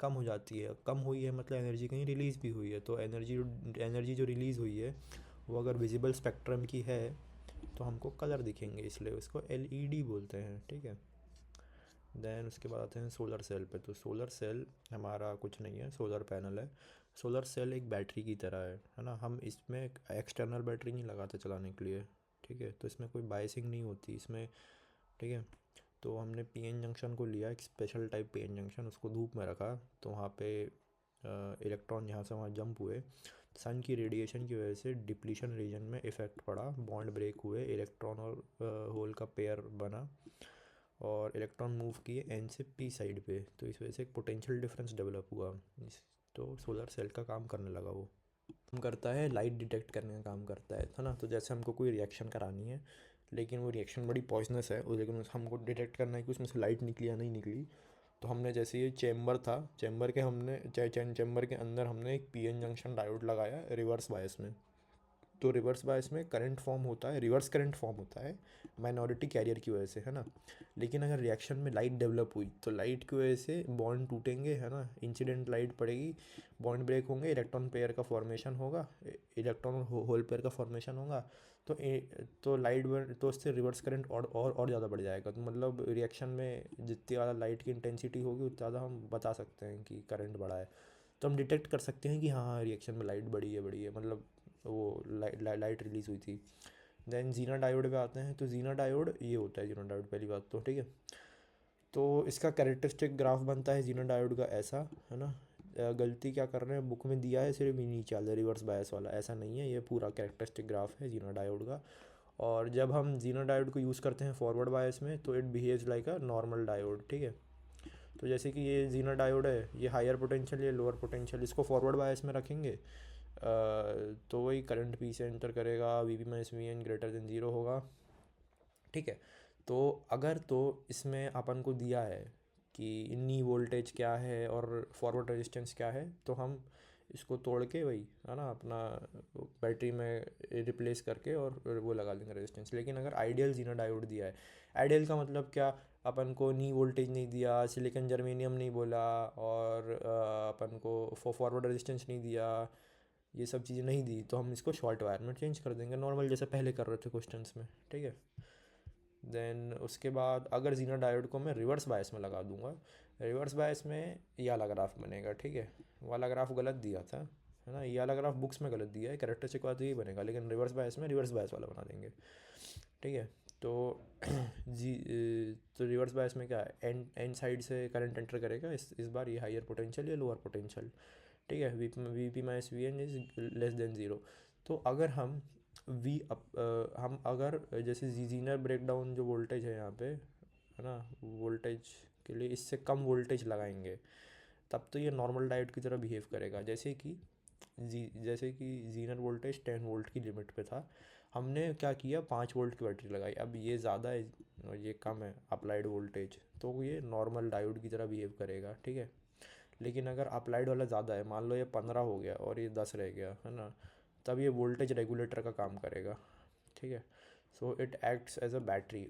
Speaker 1: कम हो जाती है। कम हुई है मतलब एनर्जी कहीं रिलीज़ भी हुई है, तो एनर्जी जो रिलीज़ हुई है वो अगर विजिबल स्पेक्ट्रम की है तो हमको कलर दिखेंगे, इसलिए उसको एलईडी बोलते हैं, ठीक है। देन उसके बाद आते हैं सोलर सेल पे। तो सोलर सेल हमारा कुछ नहीं है, सोलर पैनल है। सोलर सेल एक बैटरी की तरह है ना। हम इसमें एक्सटर्नल बैटरी नहीं लगाते चलाने के लिए, ठीक है। तो इसमें कोई बाइसिंग नहीं होती इसमें, ठीक है। तो हमने पीएन जंक्शन को लिया, एक स्पेशल टाइप पीएन जंक्शन, उसको धूप में रखा, तो वहाँ पे इलेक्ट्रॉन यहाँ से वहाँ जंप हुए, सन की रेडिएशन की वजह से डिप्लीशन रीजन में इफ़ेक्ट पड़ा, बॉन्ड ब्रेक हुए, इलेक्ट्रॉन और होल का पेयर बना, और इलेक्ट्रॉन मूव किए एन से पी साइड पे, तो इस वजह से एक पोटेंशियल डिफरेंस डेवलप हुआ। तो सोलर सेल का काम करने लगा वो। काम करता है, लाइट डिटेक्ट करने का काम करता है ना। तो जैसे हमको कोई रिएक्शन करानी है, लेकिन वो रिएक्शन बड़ी पॉइजनस है, लेकिन हमको डिटेक्ट करना है कि उसमें से लाइट निकली या नहीं निकली। तो हमने जैसे ये चेम्बर था, चेम्बर के हमने चेम्बर के अंदर हमने एक पीएन जंक्शन डायोड लगाया रिवर्स बायस में। तो रिवर्स बायस में करंट फॉर्म होता है, रिवर्स करंट फॉर्म होता है माइनॉरिटी कैरियर की वजह से, है ना। लेकिन अगर रिएक्शन में लाइट डेवलप हुई तो लाइट की वजह से बॉन्ड टूटेंगे, है ना, इंसिडेंट लाइट पड़ेगी, बॉन्ड ब्रेक होंगे, इलेक्ट्रॉन पेयर का फॉर्मेशन होगा, इलेक्ट्रॉन होल पेयर का फॉर्मेशन होगा। तो तो लाइट तो उससे रिवर्स करंट और ज़्यादा बढ़ जाएगा। तो मतलब रिएक्शन में जितनी ज़्यादा लाइट की इंटेंसिटी होगी उतना ज़्यादा हम बता सकते हैं कि करंट बढ़ा है। तो हम डिटेक्ट कर सकते हैं कि हाँ रिएक्शन में लाइट बढ़ी है, मतलब वो लाइट रिलीज़ हुई थी। देन जीना डायोड पे आते हैं। तो जीना डायोड ये होता है, जीना डायोड पहली बात तो, ठीक है। तो इसका कैरेक्टरिस्टिक ग्राफ बनता है जीना डायोड का, ऐसा, है ना। गलती क्या कर रहे हैं, बुक में दिया है सिर्फ ये नीचे वाला रिवर्स बायस वाला, ऐसा नहीं है, ये पूरा कैरेक्टरिस्टिक ग्राफ है जीना डायोड का। और जब हम जीना डायोड को यूज़ करते हैं फॉरवर्ड बायस में तो it behaves like a normal diode, ठीक है। तो जैसे कि ये जीना डायोड है, ये हायर पोटेंशियल, ये लोअर पोटेंशियल, इसको फॉरवर्ड बायस में रखेंगे तो वही करंट पी से एंटर करेगा, V P minus V N greater than zero होगा, ठीक है। तो अगर तो इसमें अपन को दिया है कि इन्नी वोल्टेज क्या है और फॉरवर्ड रेजिस्टेंस क्या है, तो हम इसको तोड़ के वही, है ना, अपना बैटरी में रिप्लेस करके और वो लगा देंगे रेजिस्टेंस। लेकिन अगर आइडियल जीना डायोड दिया है, आइडियल का मतलब क्या, अपन को नी वोल्टेज नहीं दिया, सिलिकॉन जर्मेनियम नहीं बोला, और अपन को फॉरवर्ड रेजिस्टेंस नहीं दिया, ये सब चीज़ें नहीं दी, तो हम इसको शॉर्ट वायर में चेंज कर देंगे, नॉर्मल जैसे पहले कर रहे थे क्वेश्चंस में, ठीक है। देन उसके बाद अगर जीना डायोड को मैं रिवर्स बायस में लगा दूंगा, रिवर्स बायस में ये वाला ग्राफ बनेगा, ठीक है। वो वाला ग्राफ गलत दिया था, है ना, ये वाला ग्राफ बुक्स में गलत दिया है, कैरेक्टरिस्टिक वाला तो यही बनेगा, लेकिन रिवर्स बायस में रिवर्स बायस वाला बना देंगे, ठीक है। तो तो रिवर्स बायस में क्या है, एन एन साइड से करंट एंटर करेगा, इस बार ये हायर पोटेंशियल या लोअर पोटेंशियल, ठीक है। V P minus V N is less than zero. तो अगर हम हम अगर जैसे जीनर ब्रेकडाउन जो वोल्टेज है यहाँ पे, है ना, वोल्टेज के लिए इससे कम वोल्टेज लगाएंगे, तब तो ये नॉर्मल डायोड की तरह बिहेव करेगा। जैसे कि जीनर वोल्टेज 10 वोल्ट की लिमिट पे था, हमने क्या किया, 5 वोल्ट की बैटरी लगाई। अब ये ज़्यादा है और ये कम है अप्लाइड वोल्टेज, तो ये नॉर्मल डायोड की तरह बिहेव करेगा, ठीक है। लेकिन अगर अप्लाइड वाला ज़्यादा है, मान लो ये 15 हो गया और ये 10 रह गया, है ना, तब ये वोल्टेज रेगुलेटर का काम करेगा, ठीक है। So it acts as a battery.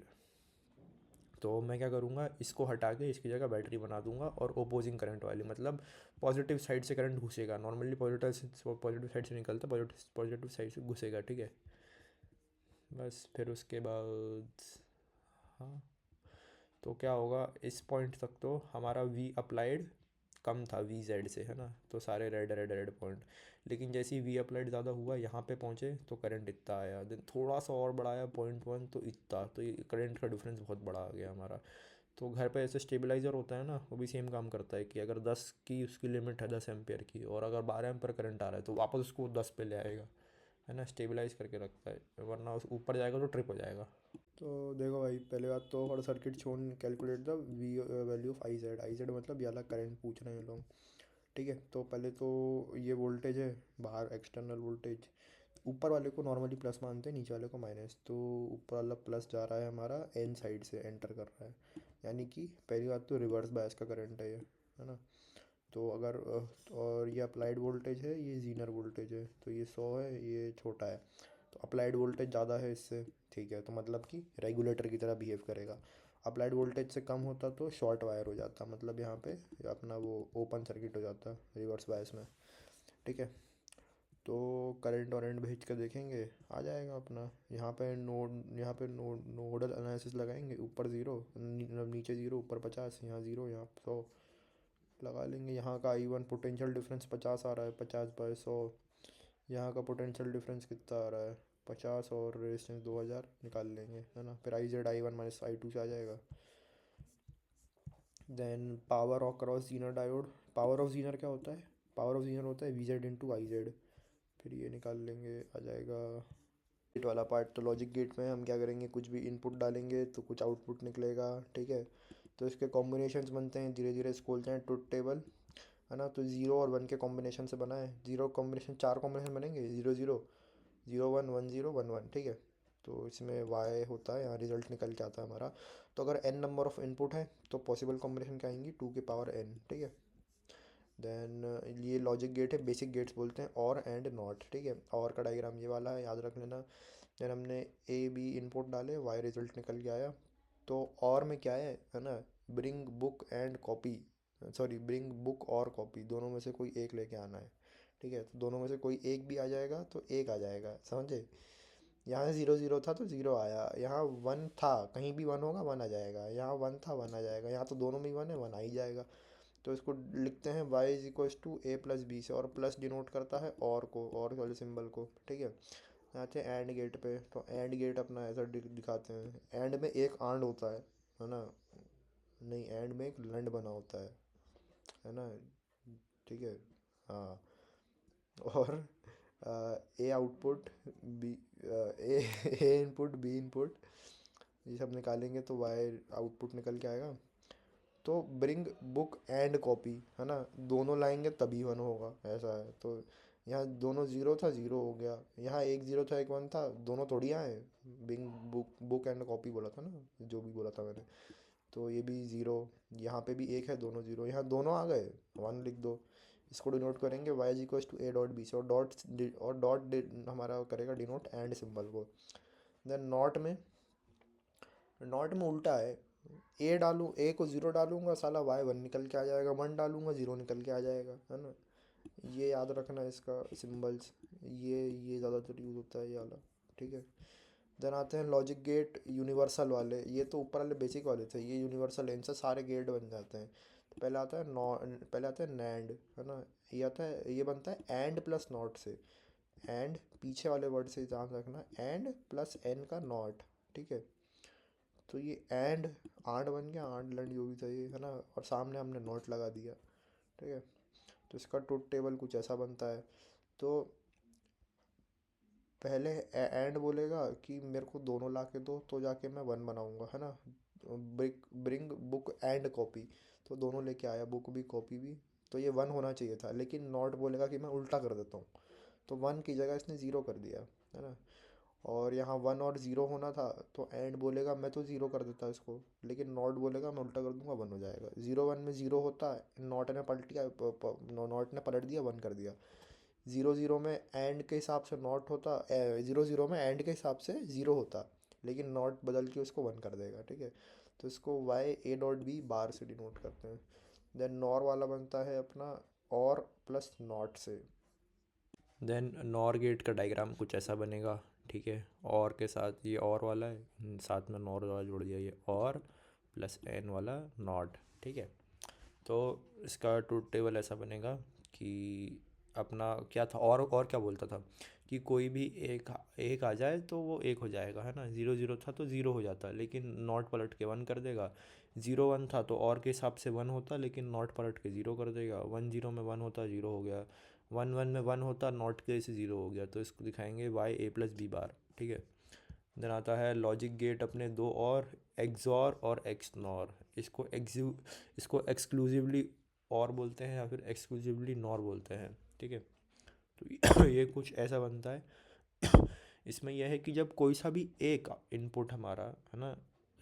Speaker 1: तो मैं क्या करूँगा, इसको हटा के इसकी जगह बैटरी बना दूंगा, और ओपोजिंग करंट वाली, मतलब पॉजिटिव साइड से करंट घुसेगा, नॉर्मली पॉजिटिव साइड से निकलता, पॉजिटिव साइड से घुसेगा, ठीक है। बस फिर उसके बाद, हाँ, तो क्या होगा, इस पॉइंट तक तो हमारा वी अप्लाइड कम था वी जेड से, है ना, तो सारे रेड रेड रेड पॉइंट। लेकिन जैसे ही वी अप्लाइड ज़्यादा हुआ, यहाँ पे पहुँचे तो करंट इतना आया, देन थोड़ा सा और बढ़ाया 0.1, तो इतना, तो ये करंट का डिफरेंस बहुत बड़ा आ गया हमारा। तो घर पे ऐसे स्टेबलाइज़र होता है ना, वो भी सेम काम करता है कि अगर 10 की उसकी लिमिट है, 10 एम्पियर की, और अगर 12 एम्पियर करंट आ रहा है, तो वापस उसको 10 पे ले आएगा, है ना, स्टेबलाइज करके रखता है, वरना उस ऊपर जाएगा तो ट्रिप हो जाएगा। तो देखो भाई, पहले बात तो for circuit shown calculate the V value of I Z मतलब ये वाला करंट पूछ रहे हैं लोग, ठीक है। तो पहले तो ये वोल्टेज है बाहर, एक्सटर्नल वोल्टेज, ऊपर वाले को नॉर्मली प्लस मानते हैं, नीचे वाले को माइनस। तो ऊपर वाला प्लस जा रहा है हमारा एन साइड से एंटर कर रहा है, यानी कि पहली बात तो रिवर्स बायस का करंट है ये, है ना। तो अगर और ये अप्लाइड वोल्टेज है, ये जीनर वोल्टेज है, तो ये 100 है, ये छोटा है, तो अप्लाइड वोल्टेज ज़्यादा है इससे, ठीक है। तो मतलब कि रेगुलेटर की तरह बिहेव करेगा। अप्लाइड वोल्टेज से कम होता तो शॉर्ट वायर हो जाता, मतलब यहाँ पे अपना वो ओपन सर्किट हो जाता रिवर्स बायस में, ठीक है। तो करंट वरेंट भेज कर देखेंगे, आ जाएगा अपना। यहाँ पे नोडल एनालिसिस लगाएंगे, ऊपर ज़ीरो, नीचे ज़ीरो, ऊपर 50, यहाँ ज़ीरो, यहाँ 100 लगा लेंगे। यहाँ का आई वन पोटेंशियल डिफरेंस 50 आ रहा है, 50/100। यहाँ का पोटेंशियल डिफरेंस कितना आ रहा है, 50, और रेजिस्टेंस 2000 निकाल लेंगे, है ना। फिर I Z I one minus I two से आ जाएगा। Then power of cross zener diode, power of zener क्या होता है, पावर ऑफ जीनर होता है V Z into I Z, फिर ये निकाल लेंगे, आ जाएगा। गेट वाला पार्ट, तो लॉजिक गेट में हम क्या करेंगे, कुछ भी इनपुट डालेंगे तो कुछ आउटपुट निकलेगा, ठीक है। तो इसके कॉम्बिनेशंस बनते हैं, धीरे धीरे इसको खोलते हैं ट्रुथ टेबल, है ना। तो 0 और 1 के कॉम्बिनेशन से बना है, जीरो कॉम्बिनेशन, 4 कॉम्बिनेशन बनेंगे, 0 0, 0 1 1 0 1 1, ठीक है। तो इसमें वाई होता है, यहाँ रिजल्ट निकल के आता है हमारा। तो अगर n नंबर ऑफ इनपुट है तो पॉसिबल कॉम्बिनेशन क्या आएंगी, 2 की पावर n, ठीक है। देन ये लॉजिक गेट है, बेसिक गेट्स बोलते हैं, और एंड नॉट, ठीक है। और का डायग्राम ये वाला है, याद रख लेना। देन हमने ए बी इनपुट डाले, वाई रिजल्ट निकल के आया। तो और में क्या है ना, bring book and copy, sorry bring book और कॉपी, दोनों में से कोई एक लेके आना है, ठीक है। तो दोनों में से कोई एक भी आ जाएगा तो एक आ जाएगा, समझे। यहाँ से 0 0 था तो 0 आया, यहाँ 1 था, कहीं भी 1 होगा 1 आ जाएगा, यहाँ 1 था 1 आ जाएगा, यहाँ तो दोनों में ही 1 है, 1 आ ही जाएगा। तो इसको लिखते हैं y is equals to A plus B से, और प्लस डिनोट करता है और को, और वाले सिंबल को, ठीक है। आते हैं एंड गेट पे, तो एंड गेट अपना ऐसा दिखाते हैं, एंड में एक आंड होता है ना, नहीं, एंड में एक लंड बना होता है ना, ठीक है। हाँ, और ए आउटपुट, बी, ए ए इनपुट, बी इनपुट, ये सब निकालेंगे तो वाई आउटपुट निकल के आएगा। तो ब्रिंग बुक एंड कॉपी, है ना, दोनों लाएंगे तभी 1 होगा, ऐसा है। तो यहाँ दोनों 0 था, 0 हो गया, यहाँ एक 0 था, एक 1 था, दोनों थोड़ी आए। Bring book book and copy बोला था ना, जो भी बोला था मैंने। तो ये भी 0, यहाँ पे भी एक है, दोनों 0, यहाँ दोनों आ गए, 1 लिख दो। इसको डिनोट करेंगे Y is equals to A dot B से, और डॉट हमारा करेगा डिनोट एंड सिंबल को। देन नॉट में उल्टा है, ए डालूँ, ए को 0 डालूंगा, साला वाई 1 निकल के आ जाएगा, 1 डालूंगा 0 निकल के आ जाएगा, है ना। ये याद रखना इसका सिंबल्स, ये ज़्यादातर यूज़ होता है ये वाला, ठीक है। देन आते हैं लॉजिक गेट यूनिवर्सल वाले, ये तो ऊपर वाले बेसिक वाले थे, ये यूनिवर्सल है, इनसे सारे गेट बन जाते हैं। पहले आता है नैंड, है ना। ये आता है, ये बनता है एंड प्लस नॉट से। एंड पीछे वाले वर्ड से ध्यान रखना, एंड प्लस एन का नॉट, ठीक है। तो ये एंड आंड बन गया, आंड लैंड जो भी था ये, है ना, और सामने हमने नॉट लगा दिया, ठीक है। तो इसका ट्रुथ टेबल कुछ ऐसा बनता है। तो पहले एंड बोलेगा कि मेरे को दोनों ला के दो, तो जाके मैं वन बनाऊंगा, है ना। ब्रिंग बुक एंड कॉपी, तो दोनों लेके आया, बुक भी कॉपी भी। तो ये वन होना चाहिए था, लेकिन नॉट बोलेगा कि मैं उल्टा कर देता हूँ, तो वन की जगह इसने ज़ीरो कर दिया, है ना। और यहाँ वन और ज़ीरो होना था, तो एंड बोलेगा मैं तो ज़ीरो कर देता इसको, लेकिन नॉट बोलेगा मैं उल्टा कर दूंगा, वन हो जाएगा। ज़ीरो वन में ज़ीरो होता है, नॉट ने पलट दिया, वन कर दिया। ज़ीरो ज़ीरो में एंड के हिसाब से नॉट होता, ज़ीरो ज़ीरो में एंड के हिसाब से ज़ीरो होता, लेकिन नॉट बदल के उसको वन कर देगा, ठीक है। तो इसको Y A dot B bar से डिनोट करते हैं। देन नॉर वाला बनता है अपना और प्लस नॉट से। देन नॉर गेट का डायग्राम कुछ ऐसा बनेगा, ठीक है। और के साथ ये और वाला है, साथ में नॉर वाला जोड़ दिया, ये और प्लस एन वाला नॉट, ठीक है। तो इसका ट्रूथ टेबल ऐसा बनेगा कि अपना क्या था, और क्या बोलता था कि कोई भी एक एक आ जाए तो वो एक हो जाएगा, है ना। ज़ीरो ज़ीरो था तो ज़ीरो हो जाता, लेकिन नॉट पलट के वन कर देगा। ज़ीरो वन था तो और के हिसाब से वन होता, लेकिन नॉट पलट के ज़ीरो कर देगा। वन ज़ीरो में वन होता, ज़ीरो हो गया। वन वन में वन होता, नॉट के से ज़ीरो हो गया। तो इसको दिखाएंगे वाई ए प्लस बी बार, ठीक है। देन आता है लॉजिक गेट अपने दो और, एक्सॉर और एक्सनॉर। इसको एक्सक्लूसिवली और बोलते हैं या फिर एक्सक्लूसिवली नॉर बोलते हैं, ठीक है। तो ये कुछ ऐसा बनता है। इसमें यह है कि जब कोई सा भी एक इनपुट हमारा, है ना,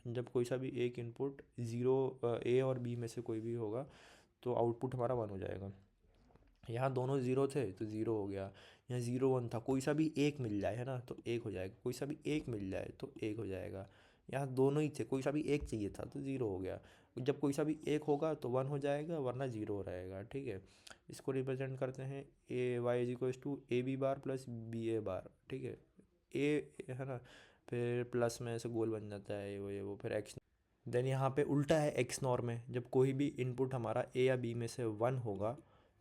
Speaker 1: जब कोई सा भी एक इनपुट ज़ीरो, ए और बी में से कोई भी होगा, तो आउटपुट हमारा वन हो जाएगा। यहाँ दोनों ज़ीरो थे तो ज़ीरो हो गया। यहाँ ज़ीरो वन था, कोई सा भी एक मिल जाए, है ना, तो एक हो जाएगा। कोई सा भी एक मिल जाए तो एक हो जाएगा। यहाँ दोनों ही थे, कोई सा भी एक चाहिए था तो ज़ीरो हो गया। जब कोई सा भी एक होगा तो वन हो जाएगा, वरना ज़ीरो रहेगा, ठीक है। इसको रिप्रेजेंट करते हैं A Y is equals to A B bar plus B A bar, ठीक है। ए, है ना, फिर प्लस में ऐसे गोल बन जाता है ये वो फिर एक्स। देन यहाँ पे उल्टा है एक्स नॉर में, जब कोई भी इनपुट हमारा ए या बी में से वन होगा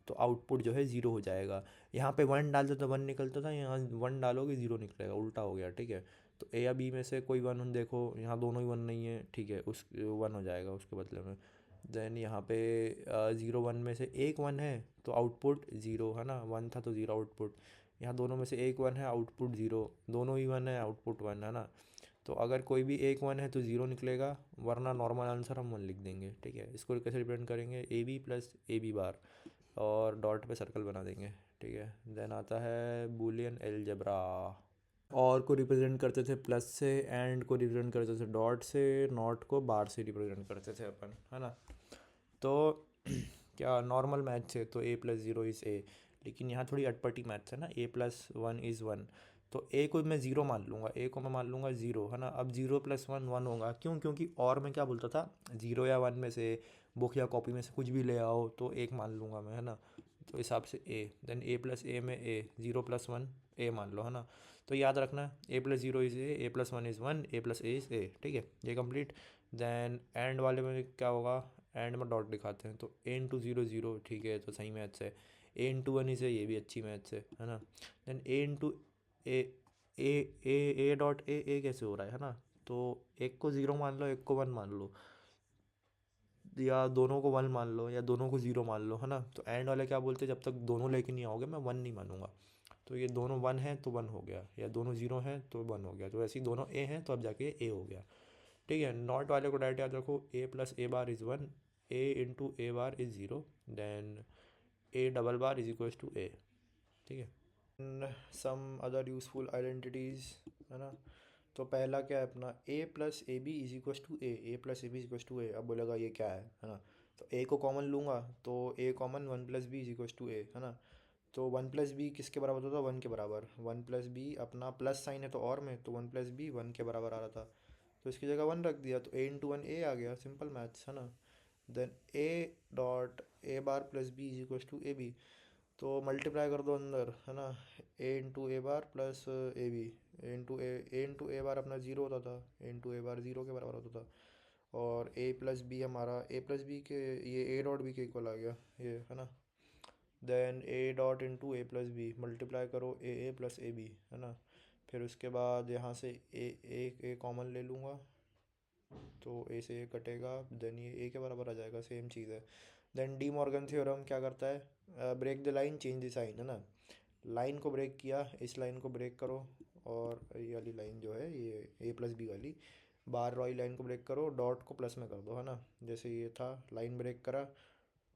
Speaker 1: तो आउटपुट जो है ज़ीरो हो जाएगा। यहाँ पे वन डालते तो वन निकलता था, यहाँ वन डालोगे ज़ीरो निकलेगा, उल्टा हो गया, ठीक है। तो ए या बी में से कोई वन देखो, यहाँ दोनों ही वन नहीं है, ठीक है, उस वन हो जाएगा उसके बदले में। देन यहाँ पे ज़ीरो वन में से एक वन है तो आउटपुट ज़ीरो, है ना, वन था तो ज़ीरो आउटपुट। यहाँ दोनों में से एक वन है, आउटपुट ज़ीरो, दोनों ही वन है, आउटपुट वन, है ना। तो अगर कोई भी एक वन है तो ज़ीरो निकलेगा, वरना नॉर्मल आंसर हम वन लिख देंगे, ठीक है। इसको कैसे रिप्रेजेंट करेंगे, A B plus A B bar, और डॉट पे सर्कल बना देंगे, ठीक है। देन आता है बूलियन अलजेब्रा। और को रिप्रेजेंट करते थे प्लस से, एंड को रिप्रेजेंट करते थे डॉट से, नॉट को बार से रिप्रेजेंट करते थे अपन, है ना। तो क्या नॉर्मल मैथ्स है तो ए प्लस ज़ीरो इज़ ए, लेकिन यहाँ थोड़ी अटपटी मैथ्स है ना, ए प्लस वन इज़ वन। तो ए को मैं ज़ीरो मान लूँगा, ए को मैं मान लूँगा ज़ीरो, है ना। अब ज़ीरो प्लस वन वन होगा, क्यों, क्योंकि और मैं क्या बोलता था, ज़ीरो या वन में से, बुक या कॉपी में से कुछ भी ले आओ तो एक मान लूँगा मैं, है ना। तो हिसाब से ए, देन ए प्लस ए में A, zero plus one A मान लो, है ना। तो याद रखना, A plus zero is A plus one is one, A plus A is A, ठीक है, ये कंप्लीट। देन एंड वाले में क्या होगा, एंड में डॉट दिखाते हैं, तो ए इंटू ज़ीरो ज़ीरो, ठीक है, तो सही मैथ्स है। ए इंटू वन इसे, ये भी अच्छी मैथ्स है ना। Then A into A, A A dot A कैसे हो रहा है ना। तो एक को ज़ीरो मान लो, एक को वन मान लो, या दोनों को वन मान लो, या दोनों को ज़ीरो मान लो, है ना। तो एंड वाले क्या बोलते हैं, जब तक दोनों लेके नहीं आओगे मैं वन नहीं मानूंगा। तो ये दोनों वन है तो वन हो गया, या दोनों ज़ीरो हैं तो वन हो गया, तो ऐसे ही दोनों ए हैं तो अब जाके ए हो गया, ठीक है। नॉट वाले को डायरेक्ट याद रखो, A plus A bar is one, A into A bar is zero, then A double bar is equals to A, ठीक है। सम अदर यूजफुल आइडेंटिटीज़, है ना। तो पहला क्या है अपना, A plus A B is equals to A plus A B is equals to A. अब बोलेगा ये क्या है ना। तो ए को कॉमन लूँगा तो A common, one plus B is equals to A, है ना। तो वन प्लस बी किसके बराबर होता था, वन के बराबर। वन प्लस बी अपना प्लस साइन है तो और में, तो वन प्लस बी वन के बराबर आ रहा था, तो इसकी जगह वन रख दिया, तो ए इंटू वन ए आ गया, सिंपल मैथ्स, है ना। Then A dot A bar plus B is equals to A B, तो मल्टीप्लाई कर दो अंदर, है ना। A into A bar plus A B, A into A bar अपना ज़ीरो होता था, ए इंटू ए बार ज़ीरो के बराबर होता था। और ए प्लस बी हमारा ए प्लस बी के ये ए डॉट बी के इक्वल आ गया ये, है ना। Then A dot into A plus B multiply करो ए प्लस ए बी, है ना। फिर उसके बाद यहाँ से ए कॉमन ले लूँगा तो ए से ए कटेगा, देन ये ए के बराबर आ जाएगा, सेम चीज़ है। देन डी मॉर्गन थ्योरम क्या करता है, break the line change the sign, है ना। लाइन को ब्रेक किया, इस लाइन को ब्रेक करो, और ये वाली लाइन जो है ये ए प्लस बी वाली बार वाली लाइन को ब्रेक करो, डॉट को प्लस में कर दो, है ना। जैसे ये था लाइन ब्रेक करा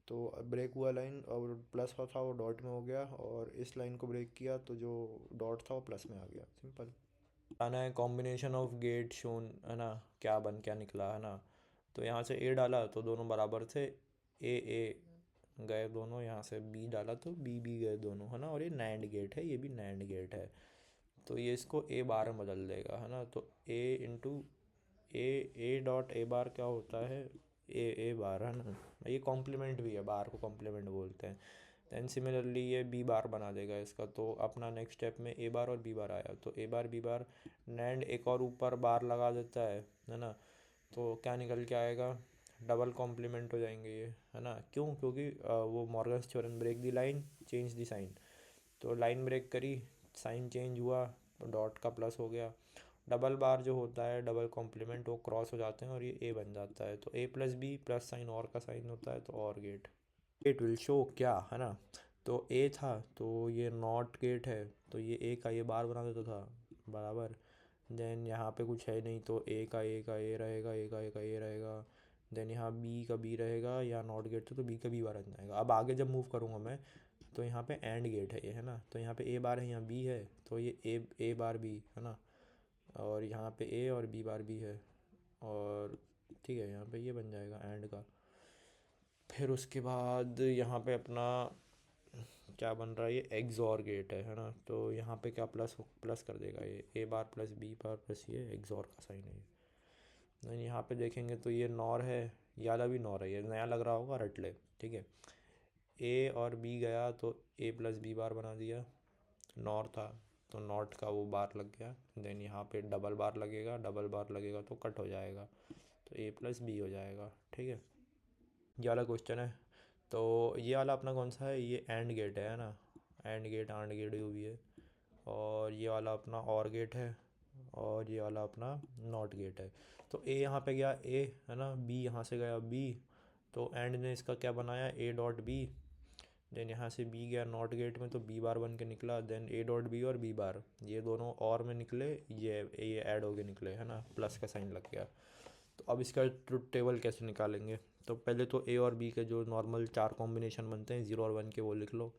Speaker 1: तो ब्रेक हुआ लाइन और प्लस था वो डॉट में हो गया, और इस लाइन को ब्रेक किया तो जो डॉट था वो प्लस में आ गया, सिंपल। आना है कॉम्बिनेशन ऑफ गेट शोन, है ना, क्या निकला, है ना। तो यहाँ से ए डाला तो दोनों बराबर थे, ए गए दोनों, यहाँ से बी डाला तो बी गए दोनों, है ना। और ये नैंड गेट है, ये भी नैंड गेट है, तो ये इसको ए बार में बदल देगा, है ना। तो ए इंटू ए डॉट ए बार क्या होता है, ए बार, है ना। ये कॉम्प्लीमेंट भी है, बार को कॉम्प्लीमेंट बोलते हैं। दैन सिमिलरली ये बी बार बना देगा इसका, तो अपना नेक्स्ट स्टेप में ए बार और बी बार आया, तो ए बार बी बार नैंड एक और ऊपर बार लगा देता है ना। तो क्या निकल के आएगा, डबल कॉम्प्लीमेंट हो जाएंगे ये, है ना। क्यों, क्योंकि वो Morgan's theorem, break the line change the sign, तो लाइन ब्रेक करी, साइन चेंज हुआ, डॉट का प्लस हो गया। डबल बार जो होता है, डबल कॉम्प्लीमेंट, वो क्रॉस हो जाते हैं और ये ए बन जाता है, तो ए प्लस बी प्लस साइन और का साइन होता है, तो और गेट। गेट विल शो क्या, है ना। तो ए था तो ये नॉट गेट है, तो ये ए का ये बार बना देता था बराबर। देन यहाँ पे कुछ है नहीं, तो ए रहेगा, ए रहेगा। देन यहाँ बी रहेगा, या नॉट गेट तो बी का बी बार बन जाएगा। अब आगे जब मूव करूँगा मैं तो यहाँ पे एंड गेट है ये, है ना। तो यहाँ पे ए बार है, यहाँ बी है, तो ये ए बार बी, है ना। और यहाँ पे ए और बी बार बी है, और ठीक है, यहाँ पे ये बन जाएगा एंड का। फिर उसके बाद यहाँ पे अपना क्या बन रहा है, ये एक्स और गेट है ना। तो यहाँ पे क्या प्लस प्लस कर देगा, ये ए bar plus B bar plus ये एक्स और का साइन है ये। नहीं, यहाँ पे देखेंगे तो ये नॉर है, ये वाला भी नॉर है, ये नया लग रहा होगा, रट ले, ठीक है। ए और बी गया तो ए प्लस बी बार बना दिया, नॉर था तो नॉट का वो बार लग गया। देन यहाँ पे डबल बार लगेगा, डबल बार लगेगा तो कट हो जाएगा, तो ए प्लस बी हो जाएगा, ठीक है। ये वाला क्वेश्चन है। तो ये वाला अपना कौन सा है, ये एंड गेट है ना। एंड गेट आंड गेट जो भी है, और ये वाला अपना और गेट है, और ये वाला अपना नॉट गेट है। तो ए यहाँ पे गया ए, है ना, बी यहाँ से गया बी, तो एंड ने इसका क्या बनाया, ए डॉट बी। देन यहाँ से बी गया नॉट गेट में तो बी बार बन के निकला, देन ए डॉट बी और बी बार, ये दोनों और में निकले, ये ऐड हो के निकले, है ना, प्लस का साइन लग गया। तो अब इसका ट्रुथ टेबल कैसे निकालेंगे, तो पहले तो ए और बी के जो नॉर्मल चार कॉम्बिनेशन बनते हैं 0 और 1 के, वो लिख लो।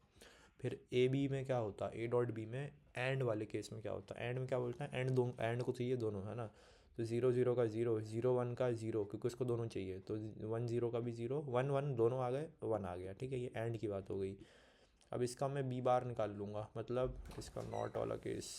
Speaker 1: फिर ए बी में क्या होता है, ए डॉट बी में एंड वाले केस में क्या होता है, एंड में क्या बोलते हैं, एंड को चाहिए दोनों, है ना। तो 0 0 का 0, 0 1 का 0, क्योंकि उसको दोनों चाहिए, तो 1 0 का भी 0, 1 1 दोनों आ गए, 1 आ गया, ठीक है। ये एंड की बात हो गई। अब इसका मैं बी बार निकाल लूँगा, मतलब इसका नॉट वाला केस,